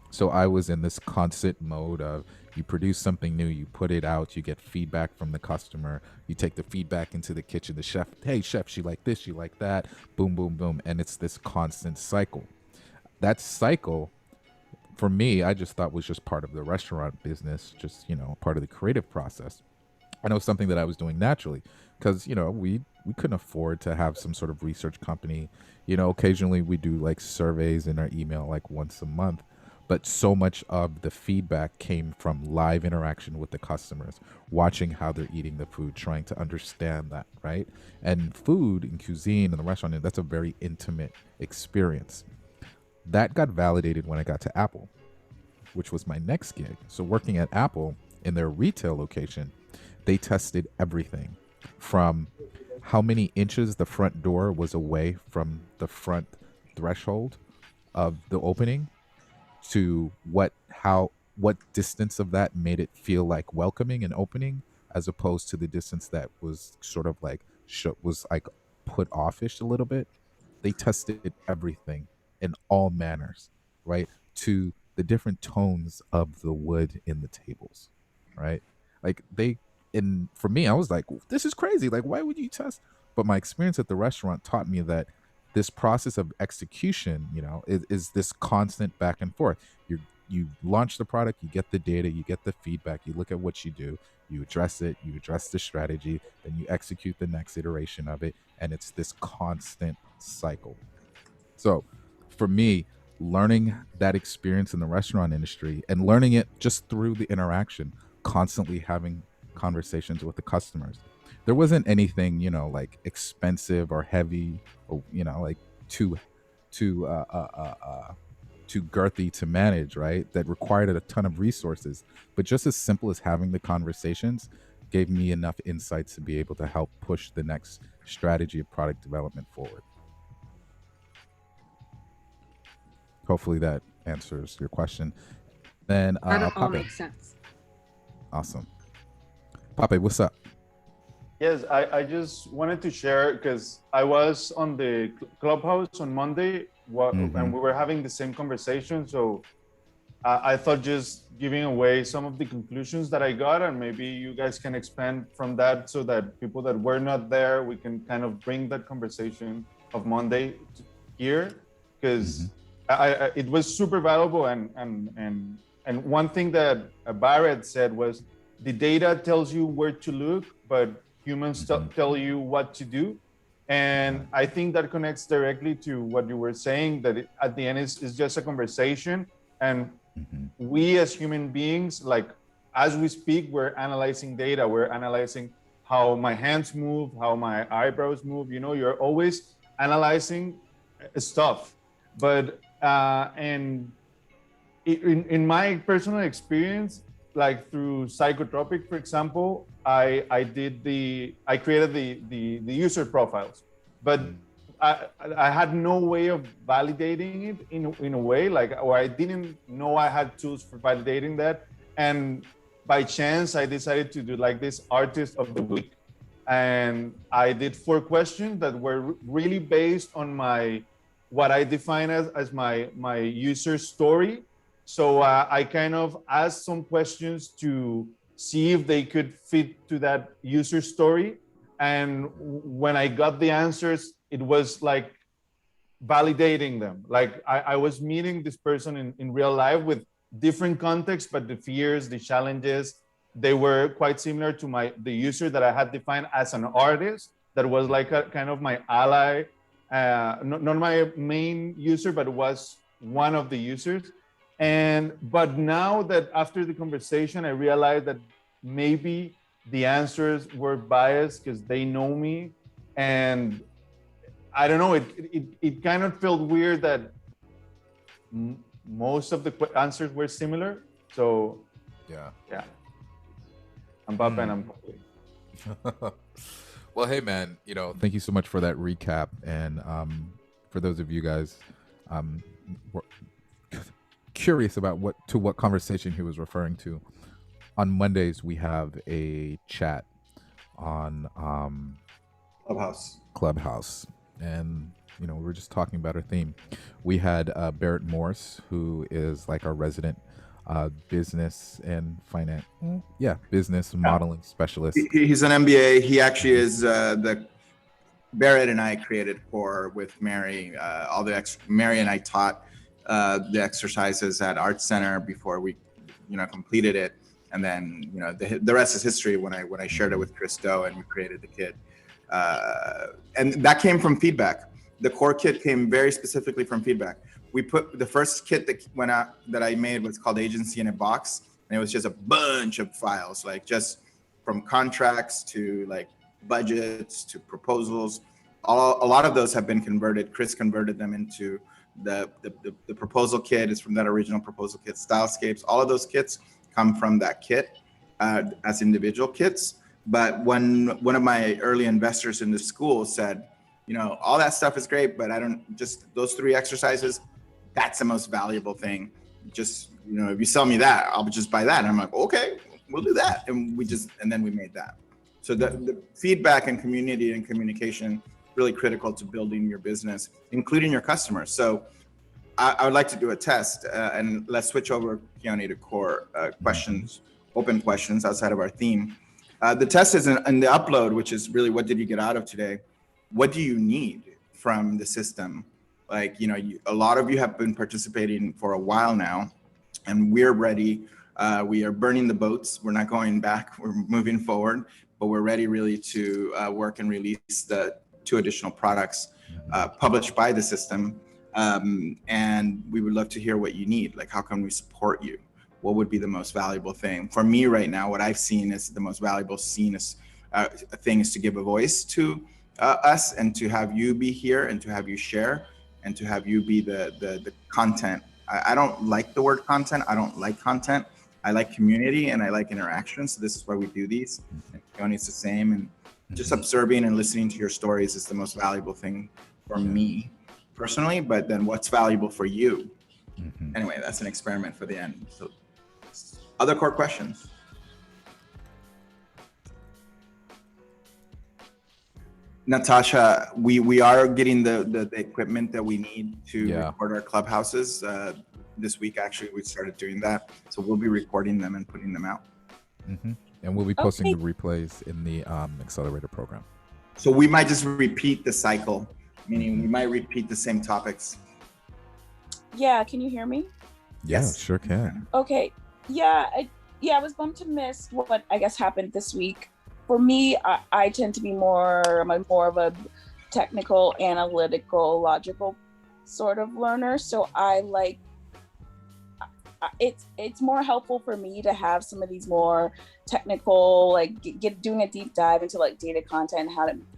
So I was in this constant mode of you produce something new, you put it out, you get feedback from the customer, you take the feedback into the kitchen, the chef, hey chef, she like this, she like that, boom, boom, boom. And it's this constant cycle. That cycle, for me, I just thought was just part of the restaurant business, just, you know, part of the creative process. And it was something that I was doing naturally because, you know, we couldn't afford to have some sort of research company. You know, occasionally we do like surveys in our email like once a month, but so much of the feedback came from live interaction with the customers, watching how they're eating the food, trying to understand that, right? And food and cuisine in the restaurant, that's a very intimate experience. That got validated when I got to Apple, which was my next gig. So working at Apple in their retail location, they tested everything from how many inches the front door was away from the front threshold of the opening to what distance of that made it feel like welcoming and opening, as opposed to the distance that was sort of like was like put offish a little bit. They tested everything in all manners, right? To the different tones of the wood in the tables, right? Like and for me, I was like, this is crazy. Like, why would you test? But my experience at the restaurant taught me that this process of execution, you know, is this constant back and forth. You launch the product, you get the data, you get the feedback, you look at what you do, you address it, you address the strategy, then you execute the next iteration of it. And it's this constant cycle. So for me, learning that experience in the restaurant industry and learning it just through the interaction, constantly having conversations with the customers. There wasn't anything, you know, like expensive or heavy or, you know, like too girthy to manage, right? That required a ton of resources. But just as simple as having the conversations gave me enough insights to be able to help push the next strategy of product development forward. Hopefully that answers your question. Then that all Pape. makes sense. Awesome. Pape, what's up? Yes, I just wanted to share because I was on the Clubhouse on Monday and we were having the same conversation. So I thought just giving away some of the conclusions that I got, and maybe you guys can expand from that so that people that were not there, we can kind of bring that conversation of Monday here, because it was super valuable. And one thing that Barrett said was the data tells you where to look, but humans tell you what to do. And I think that connects directly to what you were saying, that at the end is just a conversation. And we as human beings, like as we speak, we're analyzing data. We're analyzing how my hands move, how my eyebrows move. You know, you're always analyzing stuff. But and in my personal experience, like through psychotropic, for example, I created the user profiles, but I had no way of validating it in a way, like, or I didn't know I had tools for validating that. And by chance, I decided to do like this artist of the week. And I did 4 questions that were really based on what I define as my user story. So I kind of asked some questions to see if they could fit to that user story. And when I got the answers, it was like validating them. Like I was meeting this person in real life with different contexts, but the fears, the challenges, they were quite similar to the user that I had defined as an artist that was like a kind of my ally, not my main user, but was one of the users. But now that after the conversation, I realized that maybe the answers were biased because they know me. And I don't know, it kind of felt weird that most of the answers were similar. So yeah. I'm Papa and I'm complete. Well, hey man, thank you so much for that recap. And for those of you guys we're curious about what conversation he was referring to, on Mondays we have a chat on Clubhouse, and we're just talking about our theme. We had Barrett Morse, who is like our resident business and finance, business modeling specialist. He's an MBA. He actually is Barrett and I created Core with Mary. Mary and I taught the exercises at Art Center before we, completed it. And then, the rest is history when I shared it with Christo and we created the kit. And that came from feedback. The Core kit came very specifically from feedback. We put the first kit that went out that I made was called Agency in a Box. And it was just a bunch of files, like just from contracts to like budgets to proposals. A lot of those have been converted. Chris converted them into the proposal kit. Is from that original proposal kit. Stylescapes, all of those kits come from that kit as individual kits. But when one of my early investors in the school said, all that stuff is great, but I don't, just those 3 exercises, that's the most valuable thing. Just, if you sell me that, I'll just buy that. And I'm like, okay, we'll do that. And then we made that. So the feedback and community and communication, really critical to building your business, including your customers. So I would like to do a test and let's switch over, Keone, to Core questions, open questions outside of our theme. The test is in the upload, which is really, what did you get out of today? What do you need from the system? Like, a lot of you have been participating for a while now, and we're ready. We are burning the boats. We're not going back. We're moving forward, but we're ready really to work and release the 2 additional products published by the system. And we would love to hear what you need. Like, how can we support you? What would be the most valuable thing? For me right now, what I've seen is the most valuable thing is to give a voice to us and to have you be here and to have you share and to have you be the content. I don't like the word content. I don't like content. I like community and I like interaction. So this is why we do these. Keone is the same. And just observing and listening to your stories is the most valuable thing for me personally, but then what's valuable for you? Anyway, that's an experiment for the end. So other core questions? Natasha, we are getting the equipment that we need to record our clubhouses. This week, actually, we started doing that. So we'll be recording them and putting them out. And we'll be posting the replays in the Accelerator program. So we might just repeat the cycle, meaning we might repeat the same topics. Yeah, can you hear me? Yes, sure can. Okay. Yeah, I was bummed to miss what I guess happened this week. For me, I tend to be more of a technical, analytical, logical sort of learner. So I it's more helpful for me to have some of these more technical, like doing a deep dive into like data content,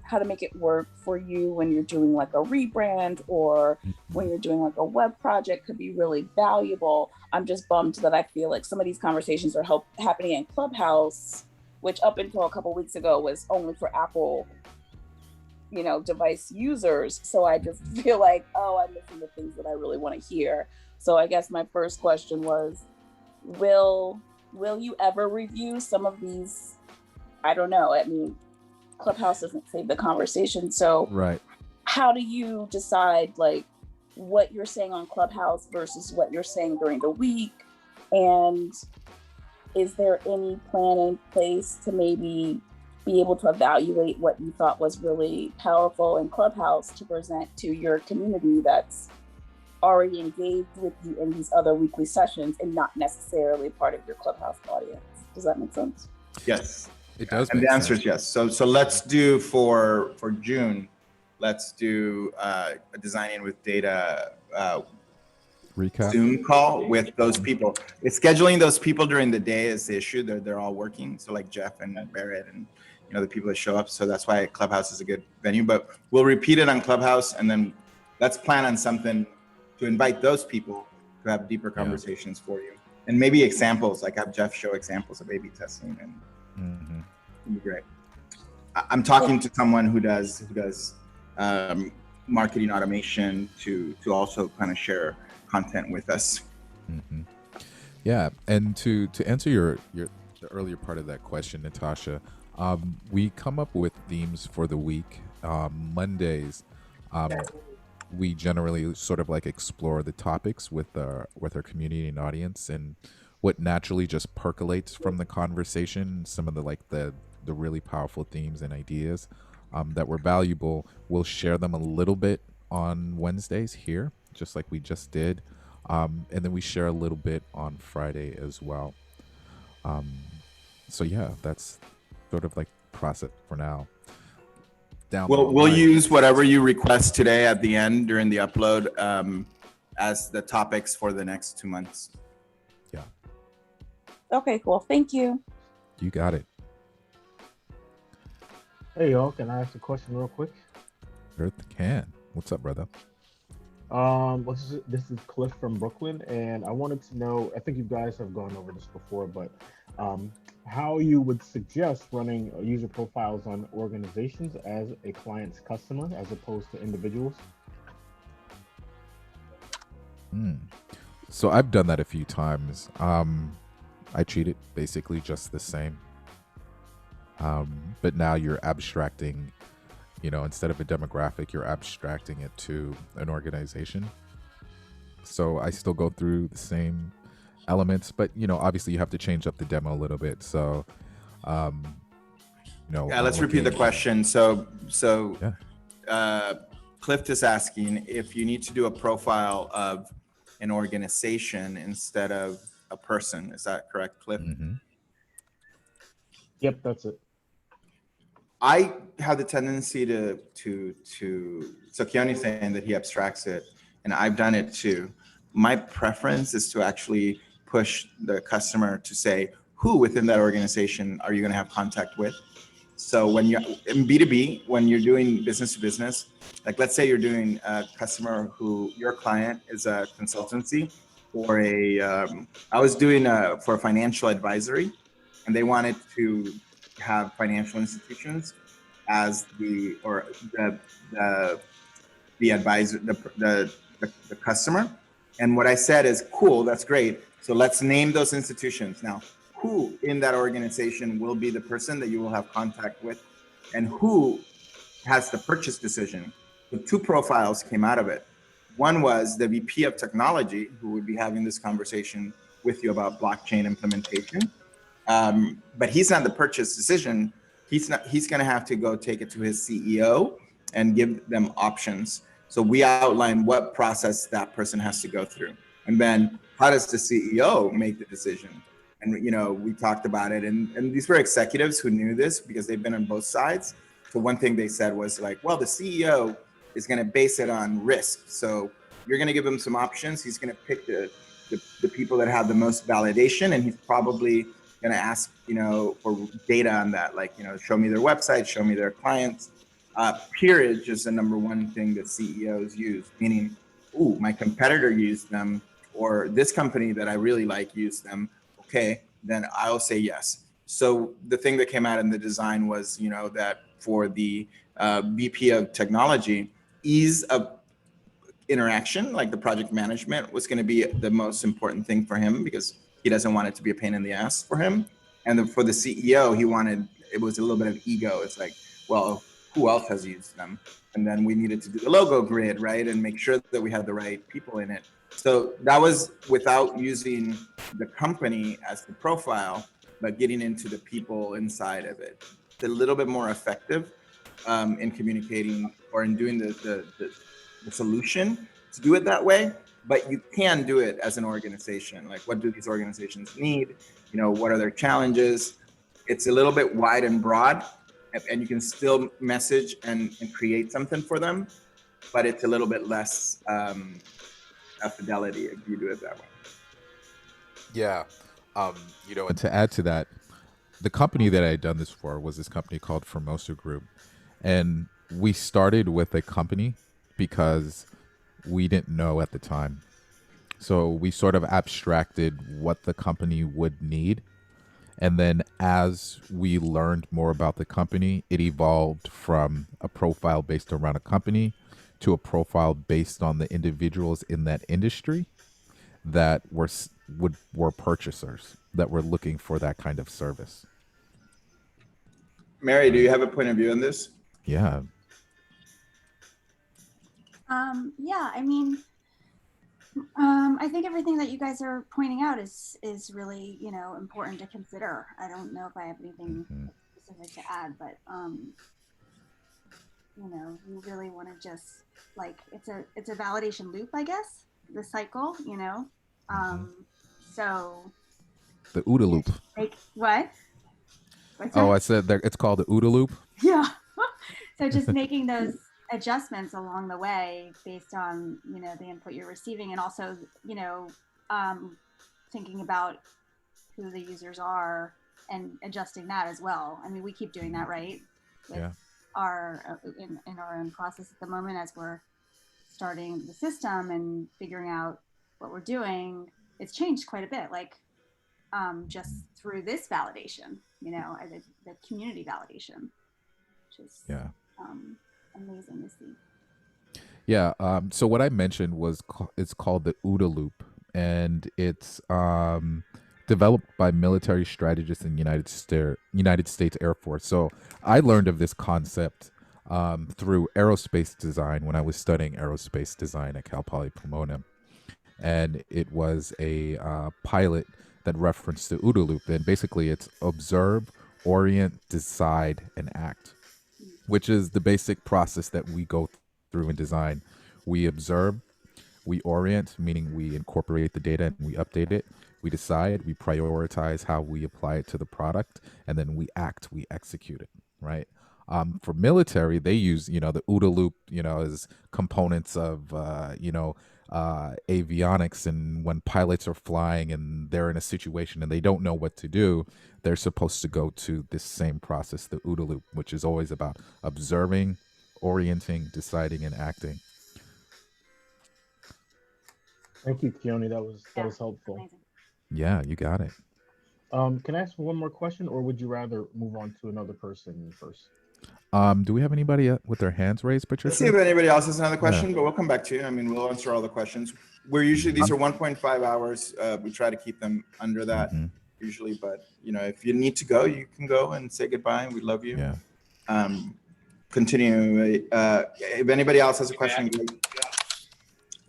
how to make it work for you when you're doing like a rebrand or when you're doing like a web project could be really valuable. I'm just bummed that I feel like some of these conversations are happening in Clubhouse, which up until a couple weeks ago was only for Apple, device users. So I just feel like, oh, I'm missing the things that I really want to hear. So I guess my first question was, will you ever review some of these? I don't know. I mean, Clubhouse doesn't save the conversation. So right. How do you decide like what you're saying on Clubhouse versus what you're saying during the week? And is there any plan in place to maybe be able to evaluate what you thought was really powerful in Clubhouse to present to your community that's already engaged with you in these other weekly sessions and not necessarily part of your Clubhouse audience? Does that make sense? Yes, it does. And the answer is yes. So let's do for June, let's do a designing with data recap Zoom call with those people. It's scheduling those people during the day is the issue. They're all working. So like Jeff and Barrett and the people that show up. So that's why Clubhouse is a good venue. But we'll repeat it on Clubhouse, and then let's plan on something to invite those people to have deeper conversations for you, and maybe examples, like have Jeff show examples of A/B testing, and it'd be great. I'm talking to someone who does marketing automation to also kind of share content with us. Yeah, and to answer the earlier part of that question, Natasha, we come up with themes for the week. Mondays, we generally sort of like explore the topics with our community and audience, and what naturally just percolates from the conversation. Some of the really powerful themes and ideas that were valuable. We'll share them a little bit on Wednesdays here, just like we just did, and then we share a little bit on Friday as well. So yeah, that's sort of like process for now. We'll use whatever you request today at the end during the upload as the topics for the next 2 months. Yeah. Okay, cool. Thank you. You got it. Hey y'all, can I ask a question real quick? Sure can. What's up, brother? This is Cliff from Brooklyn, and I wanted to know, I think you guys have gone over this before, but how you would suggest running user profiles on organizations as a client's customer as opposed to individuals? So I've done that a few times. I treat it basically just the same. But now you're abstracting, instead of a demographic, you're abstracting it to an organization. So I still go through the same elements, but obviously you have to change up the demo a little bit. So let's repeat the question. So Cliff is asking if you need to do a profile of an organization instead of a person. Is that correct, Cliff? Yep, that's it. I have the tendency to so Keone's saying that he abstracts it, and I've done it too. My preference is to actually push the customer to say, who within that organization are you going to have contact with? So when you're in B2B, when you're doing business to business, like let's say you're doing a customer who your client is a consultancy or I was doing for a financial advisory, and they wanted to have financial institutions as the advisor, the customer. And what I said is, cool, that's great. So let's name those institutions. Now, who in that organization will be the person that you will have contact with, and who has the purchase decision? So 2 profiles came out of it. One was the VP of technology, who would be having this conversation with you about blockchain implementation. But he's not the purchase decision. He's going to have to go take it to his CEO and give them options. So we outline what process that person has to go through. And then how does the CEO make the decision? And, we talked about it. And these were executives who knew this because they've been on both sides. So one thing they said was like, well, the CEO is going to base it on risk. So you're going to give him some options. He's going to pick the the people that have the most validation, and he's probably going to ask, for data on that, like, show me their website, show me their clients. Peerage is the number one thing that CEOs use, meaning, ooh, my competitor used them, or this company that I really like used them. Okay, then I'll say yes. So the thing that came out in the design was, that for the VP of technology, ease of interaction, like the project management, was going to be the most important thing for him, because he doesn't want it to be a pain in the ass for him. And then for the CEO, it was a little bit of ego. It's like, well, who else has used them? And then we needed to do the logo grid, right? And make sure that we had the right people in it. So that was without using the company as the profile, but getting into the people inside of it. It's a little bit more effective in communicating or in doing the solution to do it that way. But you can do it as an organization. Like, what do these organizations need? What are their challenges? It's a little bit wide and broad, and you can still message and create something for them, but it's a little bit less fidelity if you do it that way. Yeah. And to add to that, the company that I had done this for was this company called Formosa Group. And we started with a company because we didn't know at the time. So we sort of abstracted what the company would need. And then as we learned more about the company, it evolved from a profile based around a company to a profile based on the individuals in that industry that were purchasers that were looking for that kind of service. Mary, do you have a point of view on this? Yeah. Yeah, I think everything that you guys are pointing out is really, important to consider. I don't know if I have anything specific to add, but you really want to just, like, it's a validation loop, I guess, the cycle, so the OODA loop. What? I said it's called the OODA loop. Yeah. So just making those adjustments along the way based on, the input you're receiving, and also, thinking about who the users are and adjusting that as well. We keep doing that, right? With our in our own process at the moment, as we're starting the system and figuring out what we're doing. It's changed quite a bit, like just through this validation, the community validation, which is amazing to see. Yeah. So what I mentioned was it's called the OODA loop, and it's developed by military strategists in the United States Air Force. So I learned of this concept through aerospace design when I was studying aerospace design at Cal Poly Pomona, and it was a pilot that referenced the OODA loop. And basically, it's observe, orient, decide, and act, which is the basic process that we go through in design. We observe, we orient, meaning we incorporate the data and we update it. We decide, we prioritize how we apply it to the product, and then we act, we execute it, right? For military, they use, the OODA loop, as components of, avionics. And when pilots are flying and they're in a situation and they don't know what to do, they're supposed to go to this same process, the OODA loop, which is always about observing, orienting, deciding, and acting. Thank you, Keone. That was helpful. Amazing. Yeah, you got it. Can I ask one more question, or would you rather move on to another person first? Do we have anybody with their hands raised, Patricia? Let's see if anybody else has another question, but we'll come back to you. We'll answer all the questions. These are 1.5 hours. We try to keep them under that usually, but if you need to go, you can go and say goodbye. We love you. Yeah. Continue. If anybody else has a question,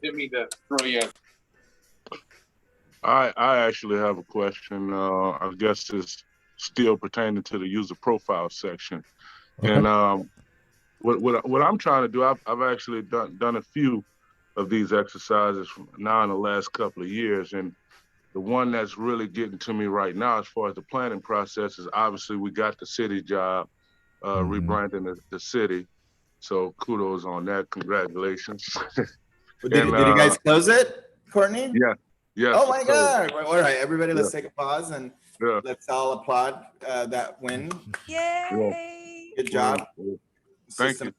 Hit me to throw you. I actually have a question. I guess it's still pertaining to the user profile section. Okay. And what I'm trying to do, I've actually done a few of these exercises now in the last couple of years, and the one that's really getting to me right now as far as the planning process is obviously we got the city job, rebranding the city. So kudos on that. Congratulations. Did you guys close it, Courtney? Yeah. Yes. Oh my God! All right, everybody, let's take a pause and let's all applaud that win. Yay! Good job. Thank you.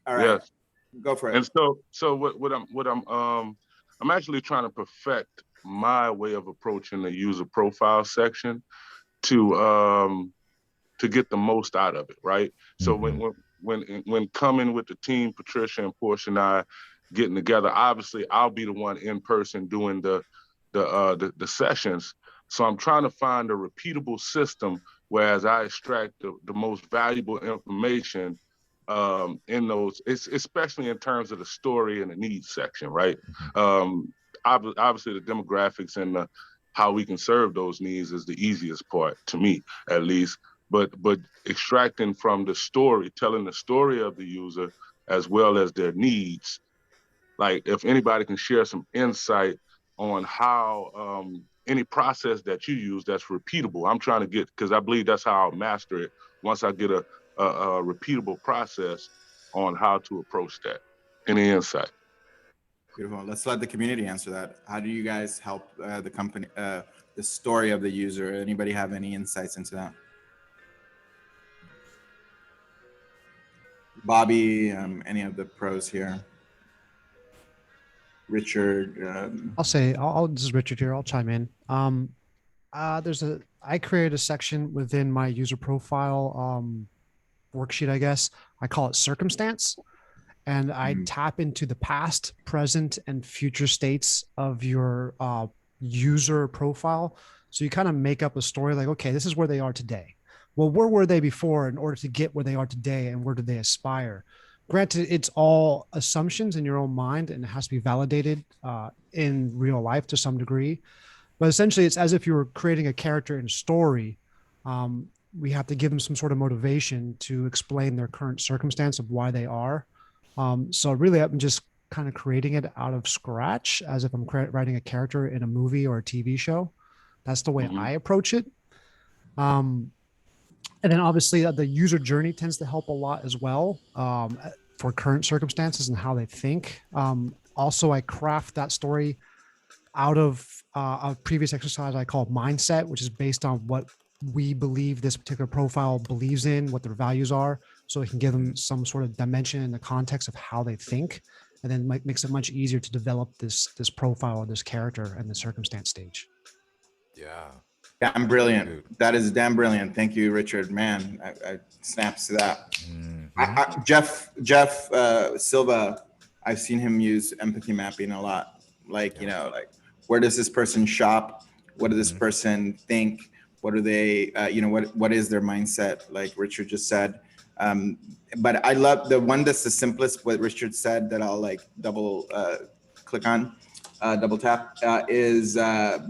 All right, yes. Go for it. And so I'm actually trying to perfect my way of approaching the user profile section to get the most out of it, right? So when coming with the team, Patricia and Portia and I getting together, obviously I'll be the one in person doing the sessions. So I'm trying to find a repeatable system whereas I extract the most valuable information in those, especially in terms of the story and the needs section, right? Obviously the demographics and how we can serve those needs is the easiest part to me, at least. But extracting from the story, telling the story of the user as well as their needs. Like if anybody can share some insight on how any process that you use that's repeatable. I'm trying to get, because I believe that's how I'll master it once I get a repeatable process on how to approach that. Any insight? Beautiful. Let's let the community answer that. How do you guys help the company, the story of the user? Anybody have any insights into that? Bobby, any of the pros here? Richard. This is Richard here. I'll chime in. I created a section within my user profile worksheet, I guess. I call it circumstance. And I tap into the past, present, and future states of your user profile. So you kind of make up a story like, okay, this is where they are today. Well, where were they before in order to get where they are today, and where do they aspire? Granted, it's all assumptions in your own mind, and it has to be validated in real life to some degree. But essentially, it's as if you were creating a character in a story. We have to give them some sort of motivation to explain their current circumstance of why they are. So really, I'm just kind of creating it out of scratch, as if I'm writing a character in a movie or a TV show. That's the way I approach it. And then obviously the user journey tends to help a lot as well for current circumstances and how they think. Also, I craft that story out of a previous exercise I call mindset, which is based on what we believe this particular profile believes in, what their values are. So it can give them some sort of dimension in the context of how they think, and then makes it much easier to develop this profile or this character in the circumstance stage. Yeah. Damn brilliant. That is damn brilliant. Thank you, Richard. Man, I snaps to that. Jeff Silva, I've seen him use empathy mapping a lot. Like, like where does this person shop? What does this person think? What are they, what is their mindset? Like Richard just said. But I love the one that's the simplest, what Richard said, that I'll like double click on. Double tap is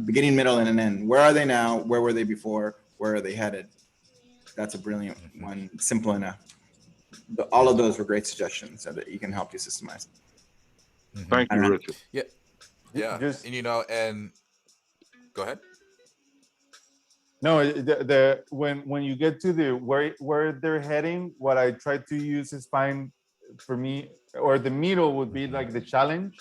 beginning, middle, and an end. Where are they now? Where were they before? Where are they headed? That's a brilliant one. Simple enough. All of those were great suggestions so that you can help you systemize. Thank you, Richard. Yeah. And and go ahead. No, when you get to the where they're heading, what I try to use is find, for me, or the middle would be like the challenge.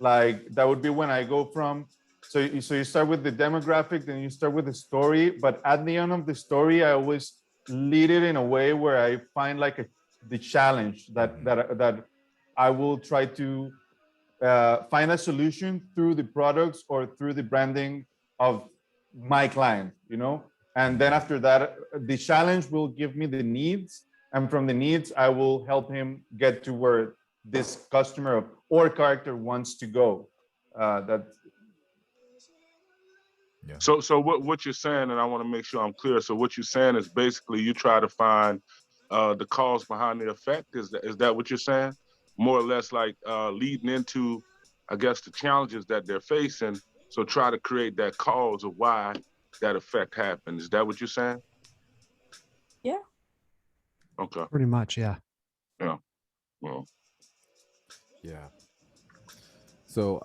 Like that would be when I go from, so you start with the demographic, then you start with the story, but at the end of the story, I always lead it in a way where I find like the challenge that I will try to find a solution through the products or through the branding of my client, and then after that, the challenge will give me the needs, and from the needs, I will help him get to where this customer or character wants to go. So what you're saying, and I want to make sure I'm clear. So what you're saying is basically you try to find the cause behind the effect. Is that what you're saying? More or less like leading into, I guess, the challenges that they're facing. So try to create that cause of why that effect happened. Is that what you're saying? Yeah. Okay. Pretty much, yeah. Yeah. Well. Yeah. So,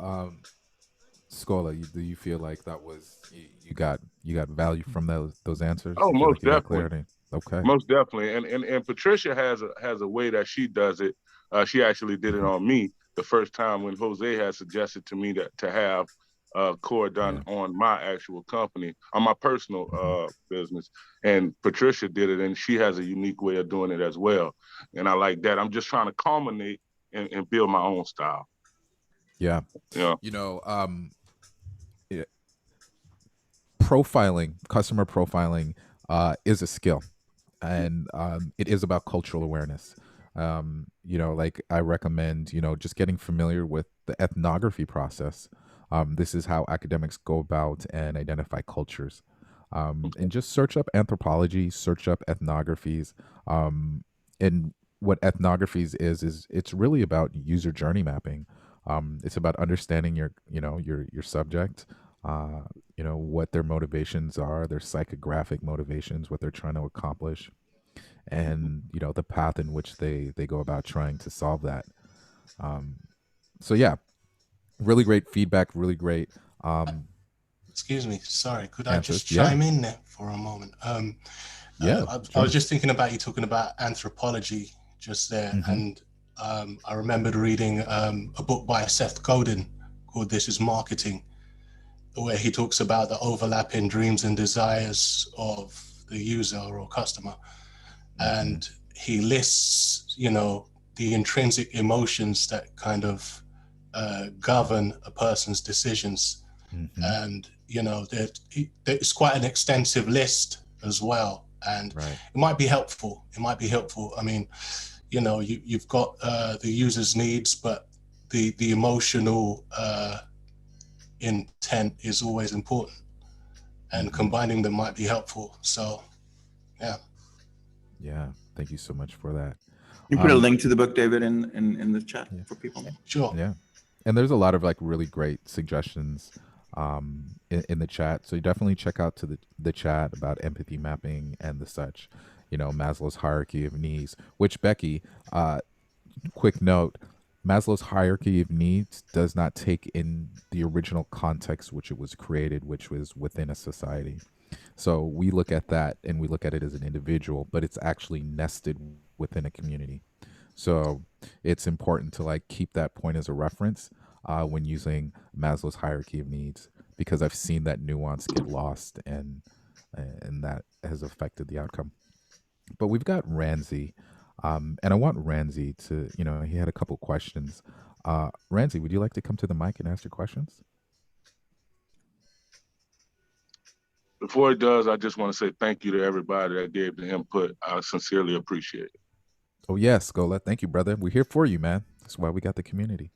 Scola, do you feel like that was you got value from those answers? Oh, most definitely. Okay. Most definitely. And Patricia has a way that she does it. She actually did it on me the first time when Jose had suggested to me to have core done on my actual company, on my personal business. And Patricia did it, and she has a unique way of doing it as well. And I like that. I'm just trying to culminate and build my own style. Yeah. Yeah. You know, profiling, customer profiling is a skill, and it is about cultural awareness. You know, like I recommend, you know, just getting familiar with the ethnography process. This is how academics go about and identify cultures. And just search up anthropology, search up ethnographies. And what ethnographies is it's really about user journey mapping. It's about understanding your, you know, your subject, you know, what their motivations are, their psychographic motivations, what they're trying to accomplish, and, you know, the path in which they go about trying to solve that. So yeah, really great feedback, really great excuse me, sorry, could answers. I just chime in there for a moment? Yeah, I was just thinking about you talking about anthropology just there, and I remembered reading a book by Seth Godin called This Is Marketing, where he talks about the overlapping dreams and desires of the user or customer. And he lists, you know, the intrinsic emotions that kind of govern a person's decisions. And, you know, it's quite an extensive list as well. And it might be helpful. It might be helpful. I mean, you know, you've got the user's needs, but the emotional intent is always important, and combining them might be helpful. So, yeah. Yeah, thank you so much for that. You put a link to the book, David, in the chat for people. Sure. Yeah, and there's a lot of like really great suggestions in the chat. So you definitely check out to the chat about empathy mapping and the such. You know, Maslow's hierarchy of needs. Which, Becky, quick note: Maslow's hierarchy of needs does not take in the original context which it was created, which was within a society. So we look at that and we look at it as an individual, but it's actually nested within a community. So it's important to like keep that point as a reference when using Maslow's hierarchy of needs, because I've seen that nuance get lost, and that has affected the outcome. But we've got Ranzi, and I want Ranzi to, you know, he had a couple questions. Ranzi, would you like to come to the mic and ask your questions? Before it does, I just want to say thank you to everybody that gave the input. I sincerely appreciate it. Oh yes, Gola. Thank you, brother. We're here for you, man. That's why we got the community.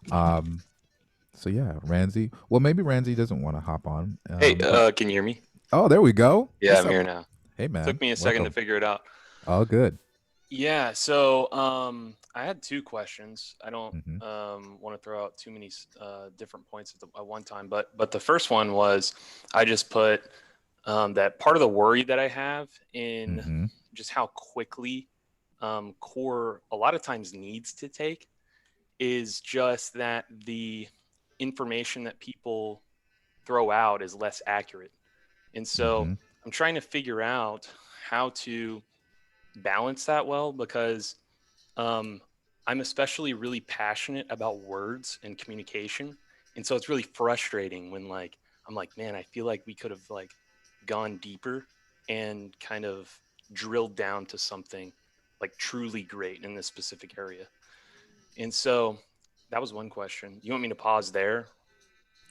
So yeah, Ranzi. Well, maybe Ranzi doesn't want to hop on. Hey, can you hear me? Oh, there we go. Yeah, What's I'm up? here now. Hey, man. Took me a second to figure it out. Oh, good. Yeah. So I had two questions. I don't want to throw out too many different points at one time, but the first one was I just put that part of the worry that I have in just how quickly core a lot of times needs to take is just that the information that people throw out is less accurate. And so I'm trying to figure out how to balance that well, because I'm especially really passionate about words and communication. And so it's really frustrating when like, I'm like, man, I feel like we could have like gone deeper and kind of drilled down to something like truly great in this specific area. And so that was one question. You want me to pause there?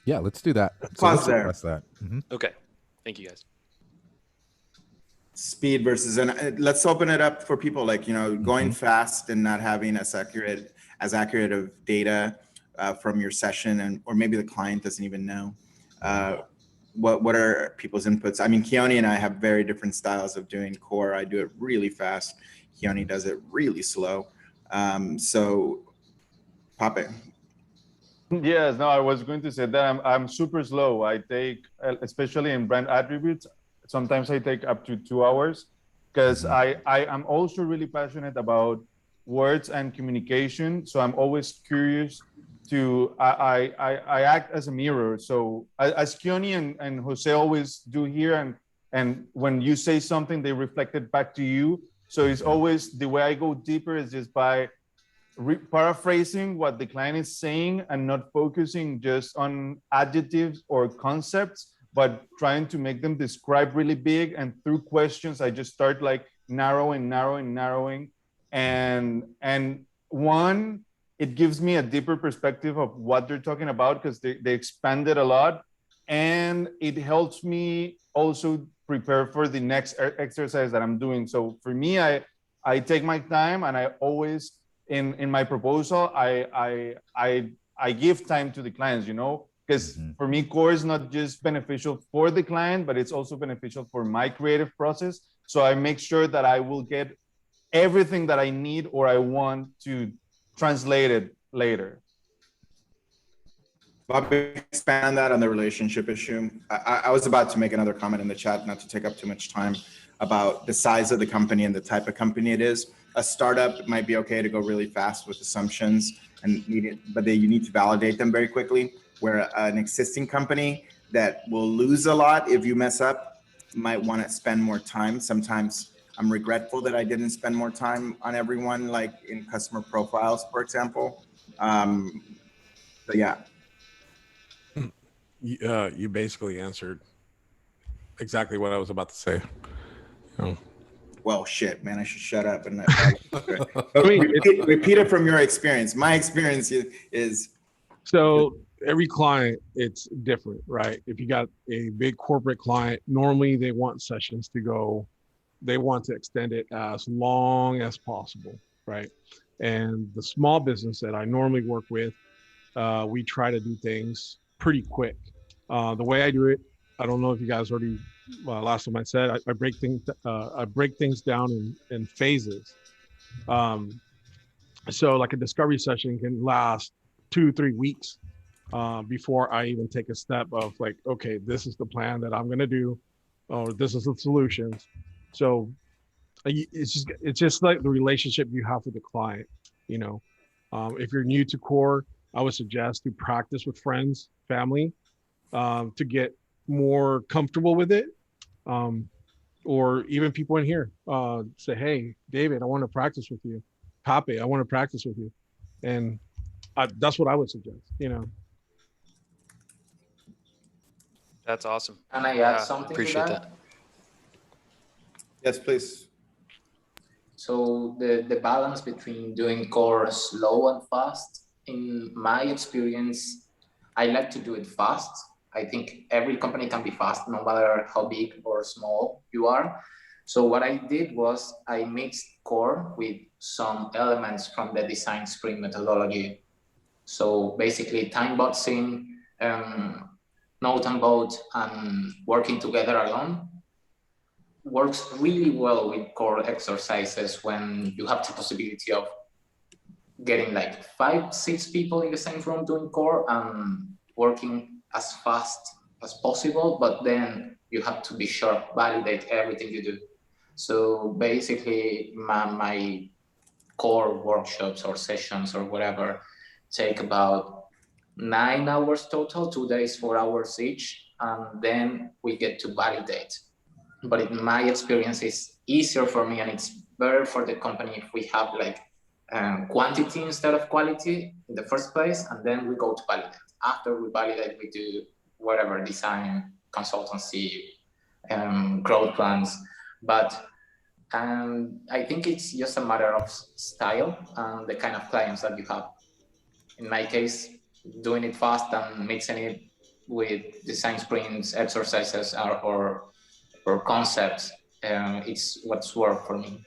Yeah, let's do that. Pause there. That. Okay. Thank you, guys. Speed versus, and let's open it up for people like, you know, going fast and not having as accurate of data from your session, and or maybe the client doesn't even know. What are people's inputs? I mean, Keone and I have very different styles of doing core. I do it really fast. Keone does it really slow. So pop it. Yes, no, I was going to say that I'm super slow. I take, especially in brand attributes, sometimes I take up to 2 hours, because I am also really passionate about words and communication. So I'm always curious to, I act as a mirror. So as Keone and Jose always do here, and when you say something, they reflect it back to you. So it's always, the way I go deeper is just by paraphrasing what the client is saying and not focusing just on adjectives or concepts, but trying to make them describe really big. And through questions, I just start like narrowing. And one, it gives me a deeper perspective of what they're talking about because they expanded a lot. And it helps me also prepare for the next exercise that I'm doing. So for me, I take my time, and I always, in my proposal, I give time to the clients, you know, because for me, core is not just beneficial for the client, but it's also beneficial for my creative process. So I make sure that I will get everything that I need or I want to translate it later. Bob, expand that on the relationship issue. I was about to make another comment in the chat, not to take up too much time, about the size of the company and the type of company it is. A startup might be okay to go really fast with assumptions and you need to validate them very quickly. Where an existing company that will lose a lot if you mess up might want to spend more time. Sometimes I'm regretful that I didn't spend more time on everyone, like in customer profiles, for example. So yeah. You basically answered exactly what I was about to say. Well, shit, man, I should shut up and repeat it from your experience. My experience is so every client, it's different, right? If you got a big corporate client, normally they want sessions to go, they want to extend it as long as possible, right? And the small business that I normally work with, we try to do things pretty quick. The way I do it, I don't know if you guys already, last time I said, I break things down in phases. So like a discovery session can last 2-3 weeks before I even take a step of like, okay, this is the plan that I'm going to do, or this is the solutions. So it's just like the relationship you have with the client, you know. If you're new to core, I would suggest to practice with friends, family, to get more comfortable with it. Or even people in here say, hey, David, I want to practice with you. Pape, I want to practice with you. And that's what I would suggest, you know. That's awesome. Can I add something appreciate to that? Yes, please. So the balance between doing core slow and fast, in my experience, I like to do it fast. I think every company can be fast, no matter how big or small you are. So what I did was I mixed core with some elements from the design sprint methodology. So basically time boxing, note and vote, and working together alone works really well with core exercises when you have the possibility of getting like 5-6 people in the same room doing core and working as fast as possible, but then you have to be sure, validate everything you do. So basically my core workshops or sessions or whatever take about 9 hours total, 2 days, 4 hours each, and then we get to validate. But in my experience, it's easier for me and it's better for the company if we have like quantity instead of quality in the first place, and then we go to validate. After we validate, we do whatever, design, consultancy, growth plans. But I think it's just a matter of style and the kind of clients that you have. In my case, doing it fast and mixing it with design sprints, exercises, or concepts, it's what's worked for me.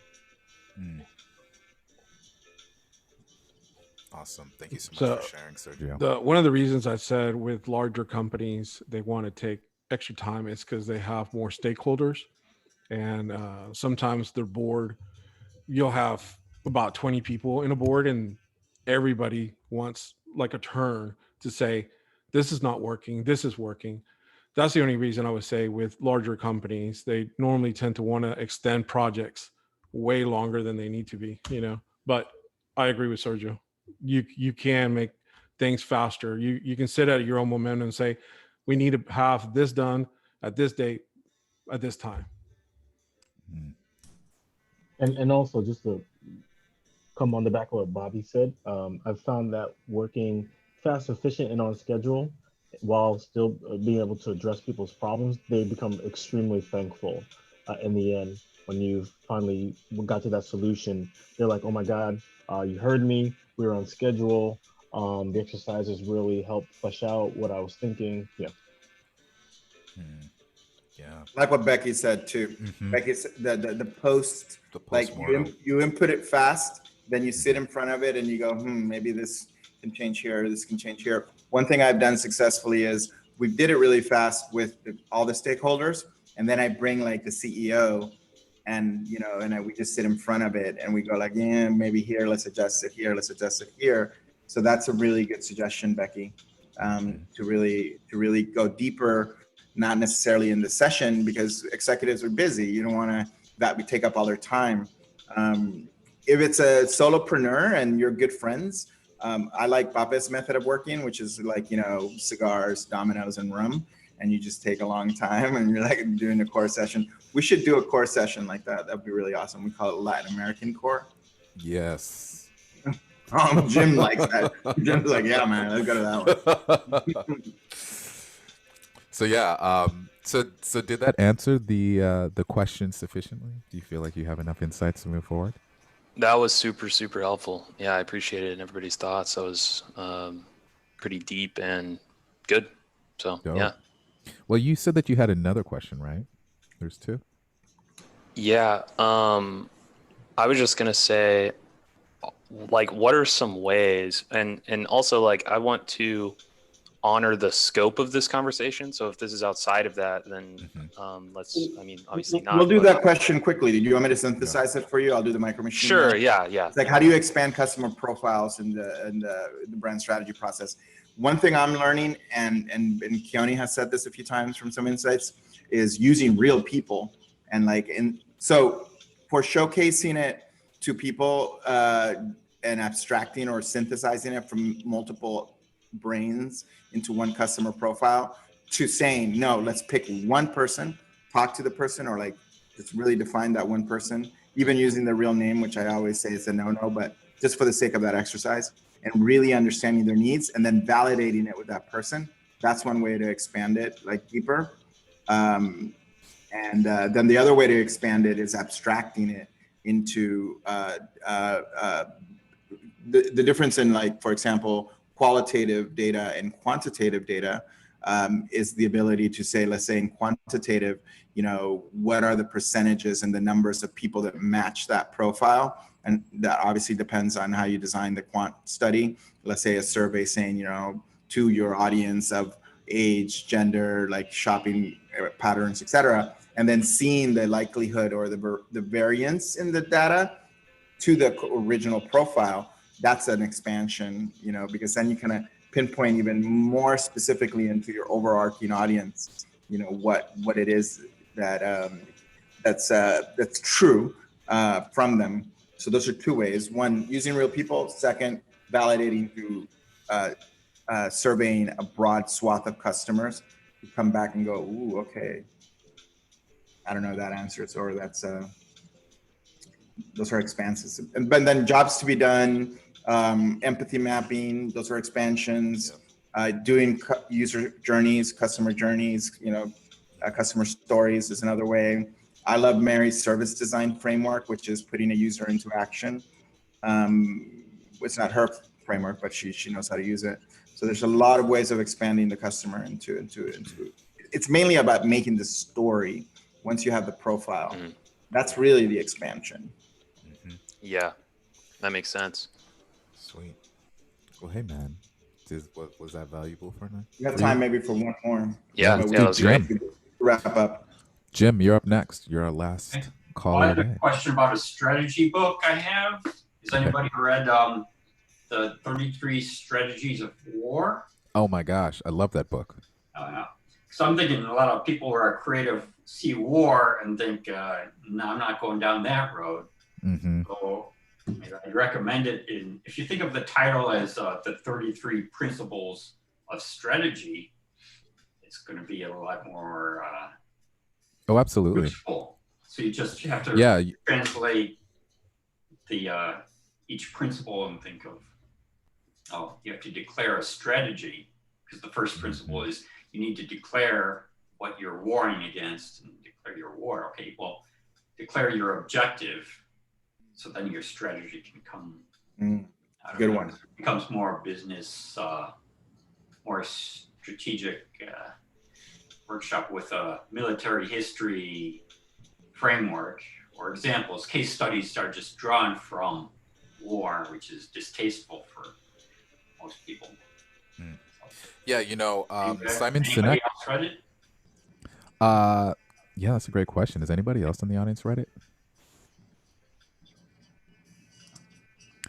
Awesome. Thank you so much for sharing, Sergio. One of the reasons I said with larger companies, they want to take extra time is because they have more stakeholders. And sometimes their board, you'll have about 20 people in a board and everybody wants like a turn to say, this is not working, this is working. That's the only reason I would say with larger companies, they normally tend to want to extend projects way longer than they need to be, you know. But I agree with Sergio. You can make things faster. You can sit at your own momentum and say, we need to have this done at this date, at this time. And also just to come on the back of what Bobby said. I've found that working fast, efficient, and on schedule, while still being able to address people's problems, they become extremely thankful in the end. When you've finally got to that solution, they're like, "Oh my God, you heard me. We were on schedule. The exercises really helped flesh out what I was thinking." Yeah. Yeah. Like what Becky said too. Becky said the post, like you input it fast, then you sit in front of it and you go, maybe this can change here, this can change here. One thing I've done successfully is we did it really fast with all the stakeholders, and then I bring like the CEO, and we just sit in front of it and we go like, yeah, maybe here, let's adjust it here, let's adjust it here. So that's a really good suggestion, Becky, to really go deeper. Not necessarily in the session, because executives are busy. You don't want to that we take up all their time. If it's a solopreneur and you're good friends, I like Pape's method of working, which is like, cigars, dominoes, and rum, and you just take a long time and you're like doing a core session. We should do a core session like that. That'd be really awesome. We call it Latin American core. Yes. Jim likes that. Jim's like, yeah, man, let's go to that one. So yeah, so did that answer the question sufficiently? Do you feel like you have enough insights to move forward? That was super, super helpful. Yeah, I appreciate it and everybody's thoughts. That was pretty deep and good. So Dope. Yeah. Well, you said that you had another question, right? There's two. Yeah. I was just gonna say, like, what are some ways, and also, like, I want to honor the scope of this conversation. So if this is outside of that, then obviously not. We'll do that question quickly. Do you want me to synthesize it for you? I'll do the micro machine. Sure. Yeah. It's like, how do you expand customer profiles in the brand strategy process? One thing I'm learning, and Keone has said this a few times from some insights, is using real people. And so for showcasing it to people and abstracting or synthesizing it from multiple brains into one customer profile, to saying, no, let's pick one person, talk to the person, or like just really define that one person, even using the real name, which I always say is a no-no, but just for the sake of that exercise, and really understanding their needs and then validating it with that person. That's one way to expand it, like deeper. And then the other way to expand it is abstracting it into the difference in, like, for example, qualitative data and quantitative data is the ability to say, let's say in quantitative, what are the percentages and the numbers of people that match that profile? And that obviously depends on how you design the quant study. Let's say a survey saying, to your audience of age, gender, like shopping patterns, et cetera, and then seeing the likelihood or the variance in the data to the original profile. That's an expansion, because then you kind of pinpoint even more specifically into your overarching audience, what it is that that's true from them. So those are two ways. One, using real people. Second, validating through surveying a broad swath of customers who come back and go, ooh, okay, I don't know that answers, or that's those are expanses. But then jobs to be done, empathy mapping, those are expansions. Doing user journeys, customer journeys, customer stories is another way. I love Mary's service design framework, which is putting a user into action. It's not her framework, but she knows how to use it. So there's a lot of ways of expanding the customer into. It's mainly about making the story. Once you have the profile, that's really the expansion. Yeah, that makes sense. Sweet. Well, hey man, was that valuable for now? You have time maybe for one more. Yeah, that was great. Wrap up. Jim, you're up next. You're our last caller. I have a question about a strategy book I have. Has anybody read the 33 Strategies of War? Oh my gosh, I love that book. So I'm thinking a lot of people who are creative see war and think, no, I'm not going down that road. So I'd recommend it if you think of the title as the 33 Principles of Strategy, it's going to be a lot more oh, absolutely. useful. So you have to translate the each principle and think of, oh, you have to declare a strategy, because the first principle is you need to declare what you're warring against and declare your war. Okay, well, declare your objective, so then your strategy can come. Good one. Becomes more business, more strategic workshop with a military history framework or examples. Case studies are just drawn from war, which is distasteful for most people. Yeah, you know, Simon Anybody Sinek. else read it? Yeah, that's a great question. Has anybody else in the audience read it?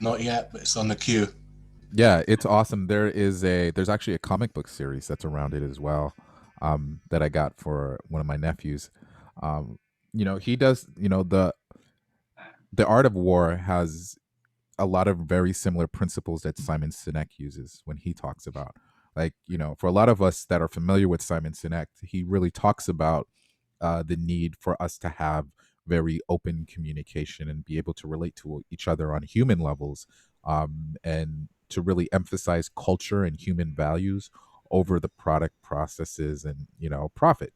Not yet, but it's on the queue. Yeah, it's awesome. There's actually a comic book series that's around it as well, that I got for one of my nephews. You know, he does. You know, the Art of War has a lot of very similar principles that Simon Sinek uses when he talks about, like, you know, for a lot of us that are familiar with Simon Sinek, he really talks about the need for us to have very open communication and be able to relate to each other on human levels, and to really emphasize culture and human values over the product, processes, and, you know, profit.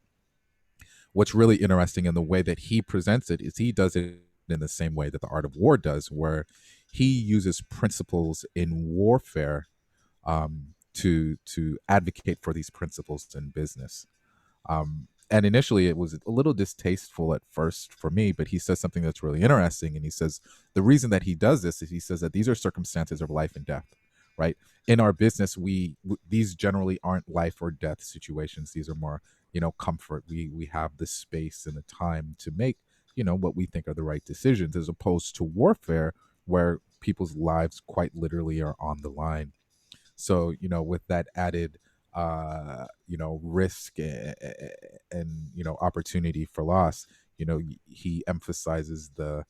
What's really interesting in the way that he presents it is he does it in the same way that the Art of War does, where he uses principles in warfare, to advocate for these principles in business. And initially, it was a little distasteful at first for me, but he says something that's really interesting. And he says the reason that he does this is he says that these are circumstances of life and death, right? In our business, these generally aren't life or death situations. These are more, you know, comfort. We have the space and the time to make, you know, what we think are the right decisions, as opposed to warfare, where people's lives quite literally are on the line. So, you know, with that added, you know, risk and, you know, opportunity for loss, you know, he emphasizes the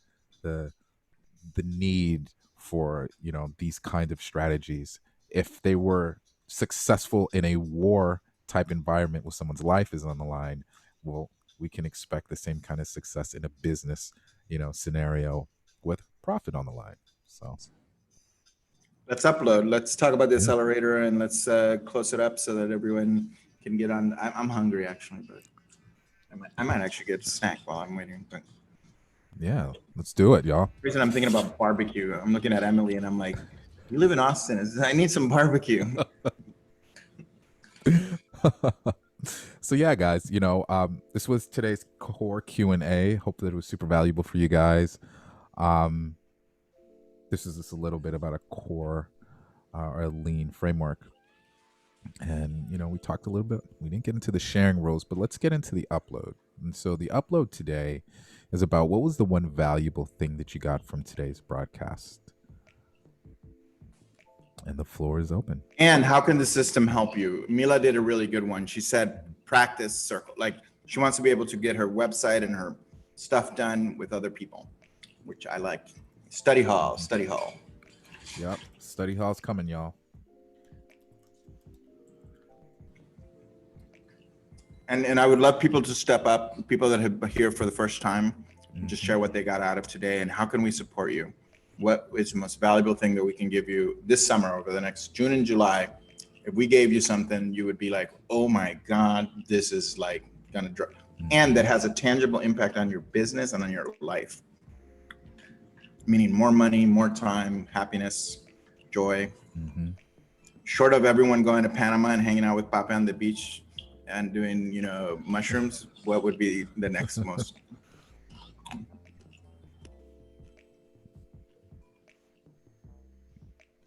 need for, you know, these kind of strategies. If they were successful in a war type environment where someone's life is on the line, well, we can expect the same kind of success in a business, you know, scenario with profit on the line. So let's upload. Let's talk about the accelerator, and let's close it up so that everyone can get on. I'm hungry actually, but I might actually get a snack while I'm waiting. But yeah, let's do it, y'all. the reason I'm thinking about barbecue, I'm looking at Emily and I'm like, you live in Austin. I need some barbecue. So yeah, guys, you know, this was today's core Q&A. Hope that it was super valuable for you guys. This is just a little bit about a core or a lean framework. And, you know, we talked a little bit, we didn't get into the sharing rules, but let's get into the upload. And so the upload today is about what was the one valuable thing that you got from today's broadcast? And the floor is open. And how can the system help you? Mila did a really good one. She said, practice circle. Like, she wants to be able to get her website and her stuff done with other people, which I like. Study hall, study hall. Yep, study hall's coming, y'all. And I would love people to step up, people that are here for the first time, and just share what they got out of today and how can we support you? What is the most valuable thing that we can give you this summer over the next June and July? If we gave you something, you would be like, oh my God, this is like gonna drop. And that has a tangible impact on your business and on your life. Meaning more money, more time, happiness, joy. Short of everyone going to Panama and hanging out with Papa on the beach and doing, you know, mushrooms, what would be the next most?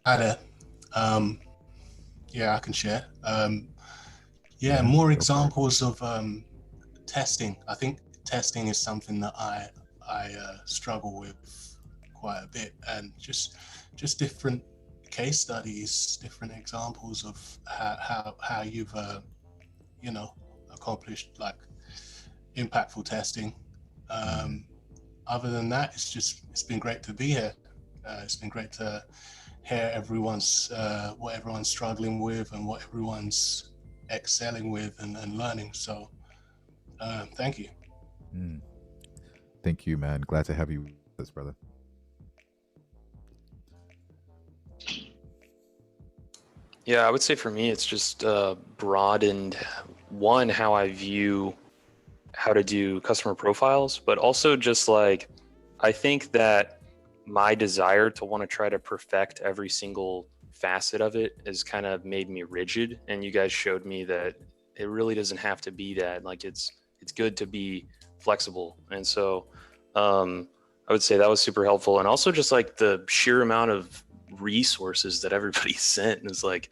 Hi there. Yeah, I can share. Yeah, more examples of testing. I think testing is something that I struggle with quite a bit, and just different case studies, different examples of how you've you know, accomplished like impactful testing. Other than that, it's been great to be here. It's been great to hear everyone's what everyone's struggling with and what everyone's excelling with and learning. So thank you. Thank you, man. Glad to have you with us, brother. Yeah, I would say for me, it's just broadened one, how I view how to do customer profiles, but also just like, I think that my desire to want to try to perfect every single facet of it has kind of made me rigid. And you guys showed me that it really doesn't have to be that. Like it's good to be flexible. And so I would say that was super helpful. And also just like the sheer amount of resources that everybody sent is like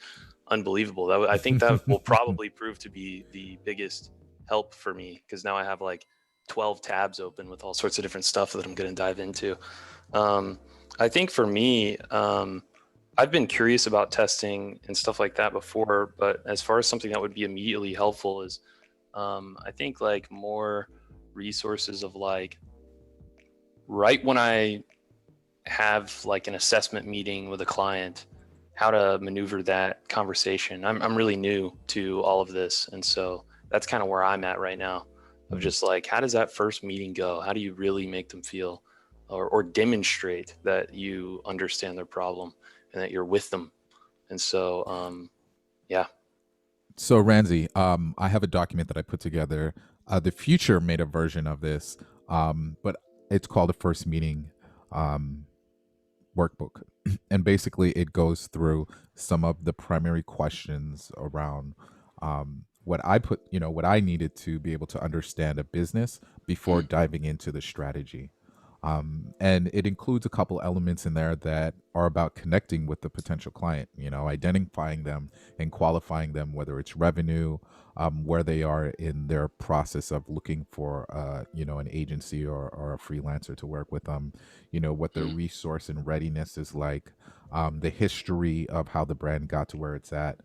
unbelievable. I think that will probably prove to be the biggest help for me, because now I have like 12 tabs open with all sorts of different stuff that I'm going to dive into. I think for me, I've been curious about testing and stuff like that before, but as far as something that would be immediately helpful is, I think like more resources of like, right when I have like an assessment meeting with a client, how to maneuver that conversation. I'm really new to all of this. And so that's kind of where I'm at right now, of just like, how does that first meeting go? How do you really make them feel or demonstrate that you understand their problem and that you're with them? And so, yeah. So Ramsey, I have a document that I put together. The Future made a version of this, but it's called a first meeting workbook. And basically it goes through some of the primary questions around what I put, what I needed to be able to understand a business before diving into the strategy. And it includes a couple elements in there that are about connecting with the potential client, identifying them and qualifying them, whether it's revenue, where they are in their process of looking for, an agency or a freelancer to work with them, what their resource and readiness is like, the history of how the brand got to where it's at.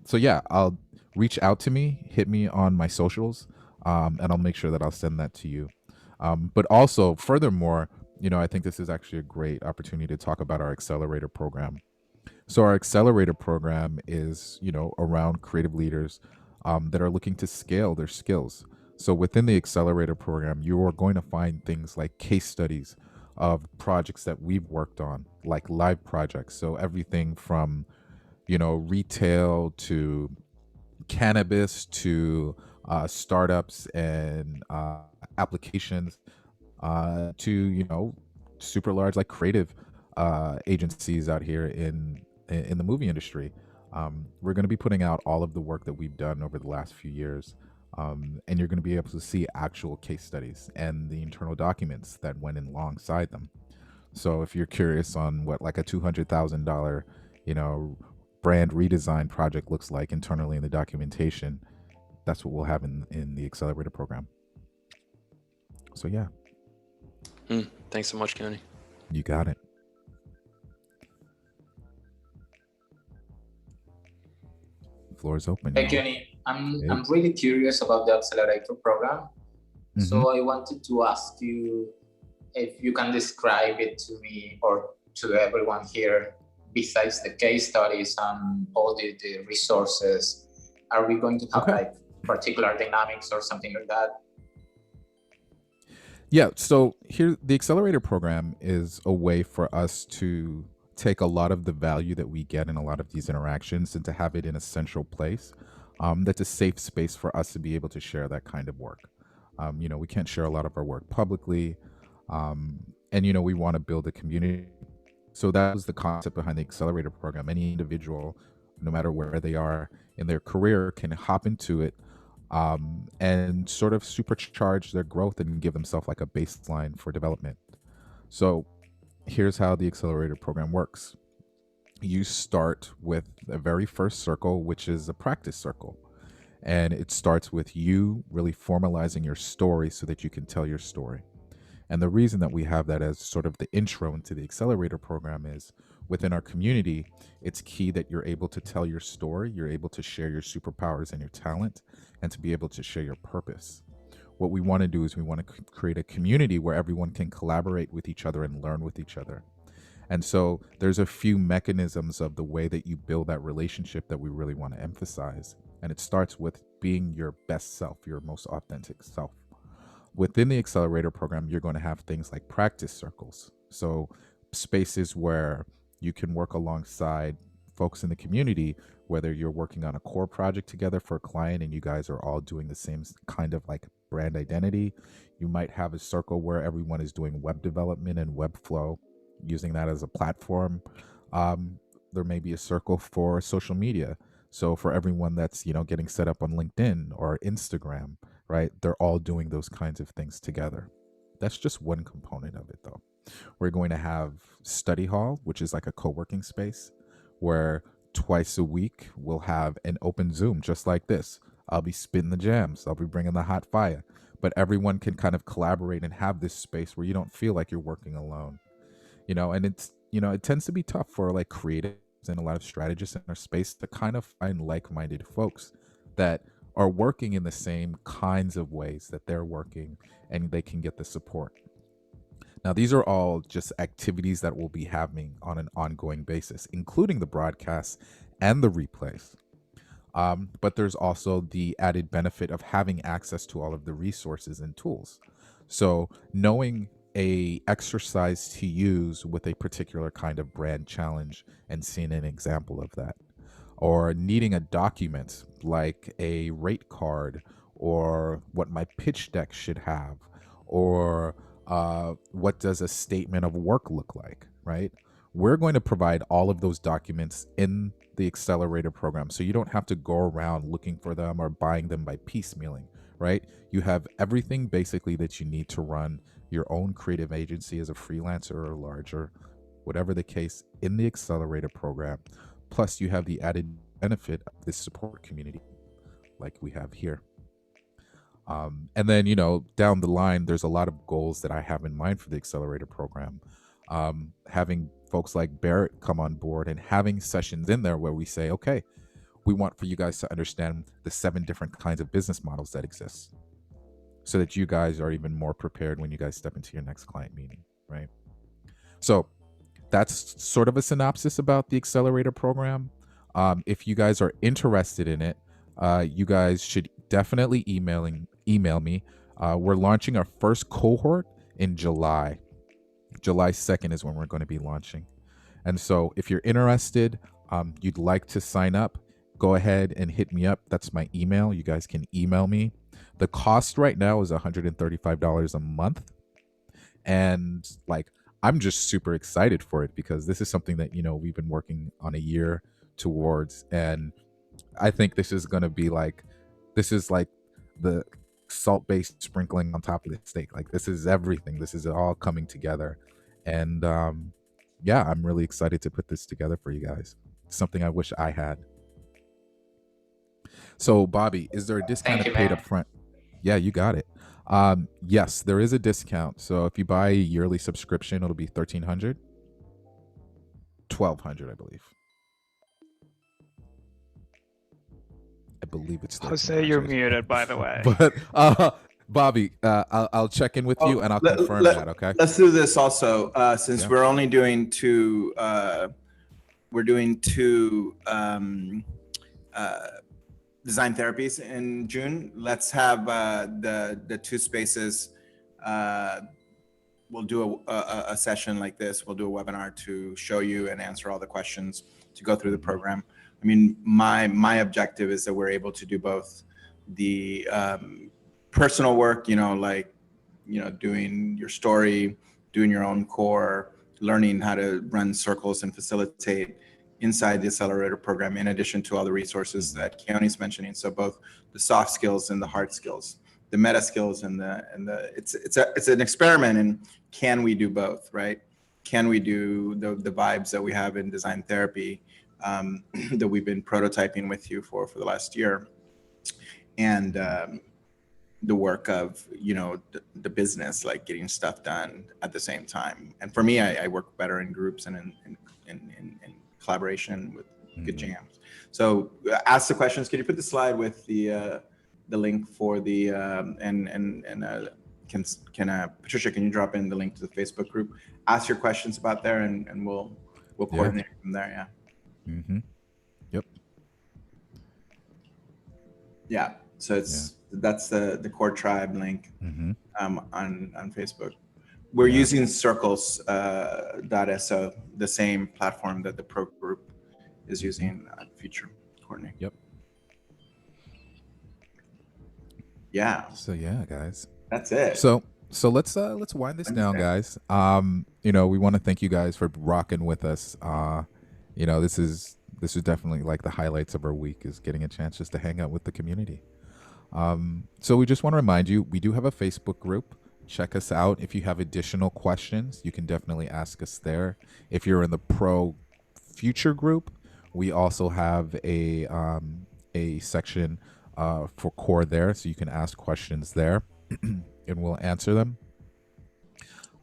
So yeah, I'll reach out to me, hit me on my socials, and I'll make sure that I'll send that to you. But also, furthermore, I think this is actually a great opportunity to talk about our Accelerator program. So our Accelerator program is, around creative leaders that are looking to scale their skills. So within the Accelerator program, you are going to find things like case studies of projects that we've worked on, like live projects. So everything from, retail to cannabis to startups and applications to super large like creative agencies out here in the movie industry. We're going to be putting out all of the work that we've done over the last few years, and you're going to be able to see actual case studies and the internal documents that went in alongside them. So if you're curious on what like a $200,000 brand redesign project looks like internally in the documentation, that's what we'll have in the Accelerator program. So yeah. Thanks so much, Keone. You got it. The floor is open. Hey, Keone, I'm really curious about the Accelerator program. So I wanted to ask you if you can describe it to me or to everyone here, besides the case studies and all the resources. Are we going to have like particular dynamics or something like that? Yeah, so here, the Accelerator program is a way for us to take a lot of the value that we get in a lot of these interactions and to have it in a central place. That's a safe space for us to be able to share that kind of work. We can't share a lot of our work publicly. And, we want to build a community. So that was the concept behind the Accelerator program. Any individual, no matter where they are in their career, can hop into it and sort of supercharge their growth and give themselves like a baseline for development. So here's how the Accelerator program works. You start with the very first circle, which is a practice circle. And it starts with you really formalizing your story so that you can tell your story. And the reason that we have that as sort of the intro into the Accelerator program is within our community, it's key that you're able to tell your story, you're able to share your superpowers and your talent, and to be able to share your purpose. What we want to do is we want to create a community where everyone can collaborate with each other and learn with each other. And so there's a few mechanisms of the way that you build that relationship that we really want to emphasize. And it starts with being your best self, your most authentic self. Within the Accelerator program, you're going to have things like practice circles. So spaces where you can work alongside folks in the community, whether you're working on a core project together for a client and you guys are all doing the same kind of like brand identity, you might have a circle where everyone is doing web development and web flow, using that as a platform. There may be a circle for social media. So for everyone that's, getting set up on LinkedIn or Instagram, right? They're all doing those kinds of things together. That's just one component of it, though. We're going to have study hall, which is like a co-working space where twice a week we'll have an open Zoom just like this. I'll be spitting the jams. I'll be bringing the hot fire, but everyone can kind of collaborate and have this space where you don't feel like you're working alone, and it's, it tends to be tough for like creatives and a lot of strategists in our space to kind of find like-minded folks that are working in the same kinds of ways that they're working, and they can get the support. Now, these are all just activities that we'll be having on an ongoing basis, including the broadcasts and the replays. But there's also the added benefit of having access to all of the resources and tools. So knowing a exercise to use with a particular kind of brand challenge and seeing an example of that, or needing a document like a rate card or what my pitch deck should have, or what does a statement of work look like, right? We're going to provide all of those documents in the Accelerator program, so you don't have to go around looking for them or buying them by piecemealing, right? You have everything basically that you need to run your own creative agency as a freelancer or larger, whatever the case, in the Accelerator program. Plus, you have the added benefit of this support community like we have here. And then, down the line, there's a lot of goals that I have in mind for the Accelerator program. Having folks like Barrett come on board and having sessions in there where we say, okay, we want for you guys to understand the 7 different kinds of business models that exist, so that you guys are even more prepared when you guys step into your next client meeting, right? So that's sort of a synopsis about the Accelerator program. If you guys are interested in it, you guys should definitely email me. We're launching our first cohort in July. July 2nd is when we're going to be launching. And so if you're interested, you'd like to sign up, go ahead and hit me up. That's my email. You guys can email me. The cost right now is $135 a month. And I'm just super excited for it because this is something that, we've been working on a year towards. And I think this is going to be this is like the salt-based sprinkling on top of the steak. This is everything. This is all coming together. And yeah, I'm really excited to put this together for you guys. Something I wish I had. So Bobby, is there a discount paid up front? Yeah, you got it. Yes, there is a discount. So if you buy a yearly subscription, it'll be $1,300, $1,200, I believe. I believe it's Jose, you're muted, by the way. But Bobby, I'll check in with you and I'll confirm that. Okay. Let's do this also, since we're only doing two. We're doing two design therapies in June. Let's have the 2 spaces. We'll do a session like this. We'll do a webinar to show you and answer all the questions to go through the program. I mean, my objective is that we're able to do both the personal work, doing your story, doing your own core, learning how to run circles and facilitate inside the Accelerator program, in addition to all the resources that Keone's mentioning. So both the soft skills and the hard skills, the meta skills and it's an experiment. And can we do both, right? Can we do the vibes that we have in design therapy that we've been prototyping with you for the last year, and the work of the business, like getting stuff done at the same time. And for me, I work better in groups and in collaboration with good jams. So ask the questions. Can you put the slide with the link for the Patricia, can you drop in the link to the Facebook group? Ask your questions about there, and we'll coordinate from there. Yeah. Mm-hmm. Yep. So that's the core tribe link on Facebook. We're using circles.so, the same platform that the pro group is using feature coordinate. Yep. Yeah. So yeah, guys. That's it. So let's wind this down, guys. We want to thank you guys for rocking with us. This is definitely like the highlights of our week, is getting a chance just to hang out with the community. So we just want to remind you, we do have a Facebook group. Check us out. If you have additional questions, you can definitely ask us there. If you're in the Pro Future group, we also have a section for core there, so you can ask questions there and we'll answer them.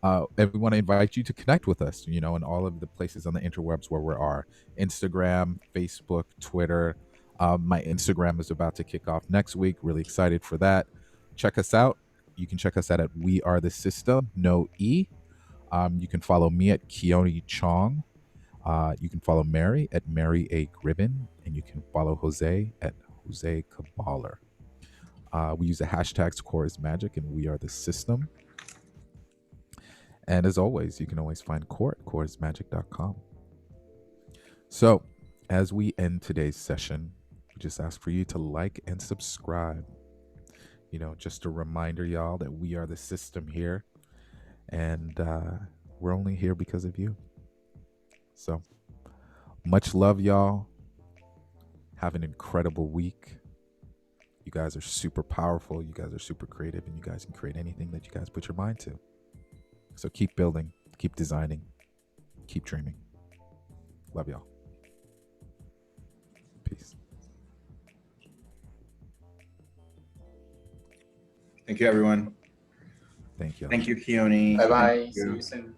And we want to invite you to connect with us, in all of the places on the interwebs where we are: Instagram, Facebook, Twitter. My Instagram is about to kick off next week. Really excited for that. Check us out. You can check us out at We Are the System, no E. You can follow me at Keone Chong. You can follow Mary at Mary A. Gribbin, and you can follow Jose at Jose Caballer. We use the hashtags Core is Magic and We Are the System. And as always, you can always find Core at coreismagic.com. So, as we end today's session, we just ask for you to like and subscribe. Just a reminder, y'all, that we are the system here, and we're only here because of you. So, much love, y'all. Have an incredible week. You guys are super powerful. You guys are super creative, and you guys can create anything that you guys put your mind to. So keep building, keep designing, keep dreaming. Love y'all. Peace. Thank you, everyone. Thank you. Thank you, Keone. Bye-bye. See you soon.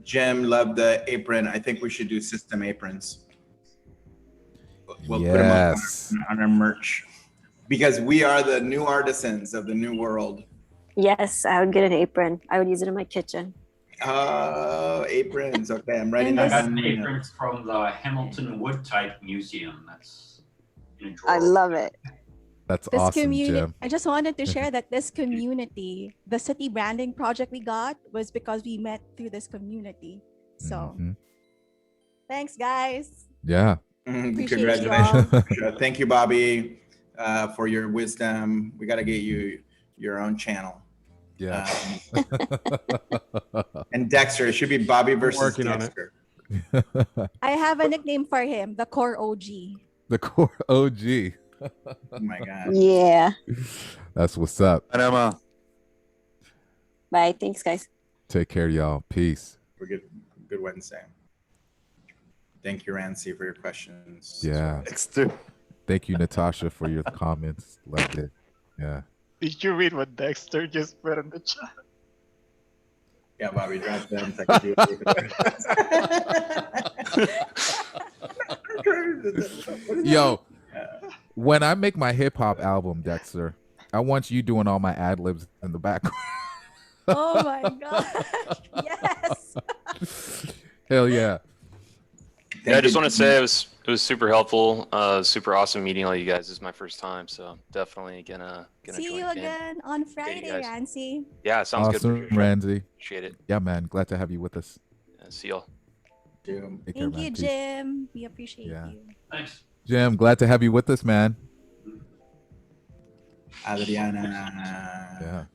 Jim, love the apron. I think we should do system aprons. We'll put Yes. them on our merch, because we are the new artisans of the new world. Yes, I would get an apron. I would use it in my kitchen. Oh, aprons. Okay, I'm writing I that got down. aprons from the Hamilton Wood Type Museum. That's in a drawer. I love it. That's This awesome, community, Jim. I just wanted to share that this community, the city branding project we got, was because we met through this community. So thanks, guys. Yeah. Appreciate Congratulations. Thank you, Bobby, for your wisdom. We got to get you your own channel. Yeah. And Dexter, it should be Bobby versus working on it. Dexter. I have a nickname for him, the Core OG. The Core OG. Oh my God. Yeah. That's what's up. Bye. Thanks, guys. Take care, y'all. Peace. We're good Wednesday. Thank you, Rancy, for your questions. Yeah. Thank you, Natasha, for your comments. Loved it. Yeah. Did you read what Dexter just put in the chat? Yeah, Bobby, drop them. Yo, when I make my hip hop album, Dexter, I want you doing all my ad libs in the background. Oh my gosh. Yes. Hell yeah. Yeah, I just want to say it was super helpful, super awesome meeting all you guys. This is my first time, so definitely gonna See join you again. again on Friday, guys. Rancy. Yeah, sounds good. Awesome, For sure. Ramsey. Appreciate it. Yeah, man. Glad to have you with us. See y'all. Take care, Thank man. you, Peace. Jim. We appreciate Yeah. you. Thanks. Jim, glad to have you with us, man. Adriana. Yeah.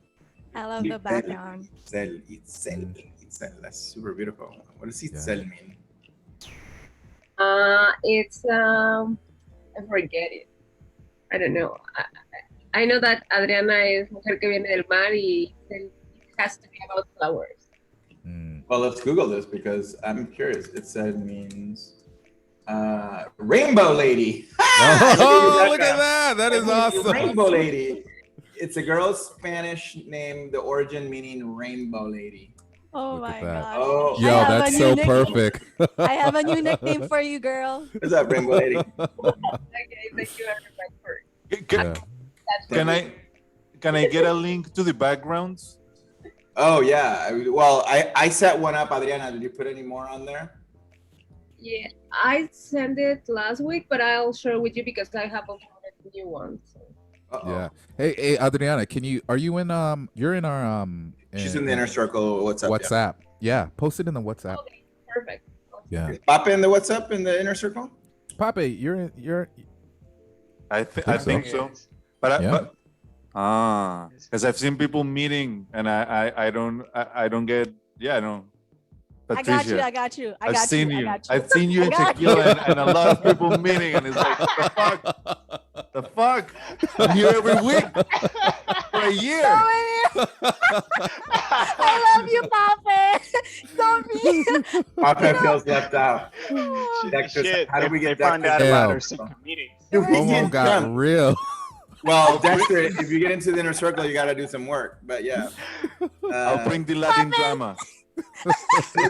I love the background. Itzel. That's super beautiful. What does Itzel mean? It's I forget it. I don't know. I know that Adriana es mujer que viene del mar y it has to be about flowers. Well, let's Google this because I'm curious. Itzel means rainbow lady. Oh, look at that. That is awesome. Rainbow lady. It's a girl's Spanish name, the origin meaning rainbow lady. Oh my that. gosh. Oh. Yo, I have that's a new so nickname. perfect. I have a new nickname for you, girl. What's up, rainbow lady? Okay, thank you everyone for Can I get a link to the backgrounds? Oh yeah. Well, I set one up, Adriana. Did you put any more on there? Yeah, I sent it last week, but I'll share with you because I have uploaded new ones. Yeah. Hey, Adriana, are you in you're in our She's in the inner circle WhatsApp. WhatsApp. Yeah. Post it in the WhatsApp. Okay, perfect. Yeah. Pop in the WhatsApp in the inner circle? Pape, you're. I think so. But because I've seen people meeting, and I don't get. Yeah, I know. Patricia, I got you. I've seen you in Tequila and a lot of people meeting, and it's like, the fuck? I'm here every week for a year. I love you, Pape. So mean. Pape feels left out. Shit, how do we get they found out about our secret meetings? Momo got real. Well, Dexter, if you get into the inner circle, you got to do some work. But yeah, I'll bring the Latin drama.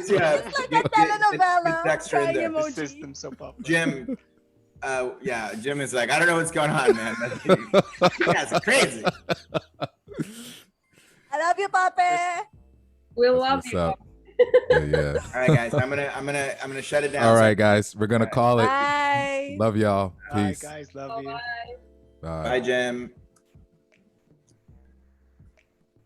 Yeah, Like a telenovela. Dexter in there. The system so popular. Jim, Jim is like, I don't know what's going on, man. That's crazy. I love you, Pape. We love What's you. up? Yeah. All right, guys, I'm gonna shut it down. All right, guys, we're gonna call it. Bye. Love y'all. Peace. All right, guys, love you. Bye, Jim.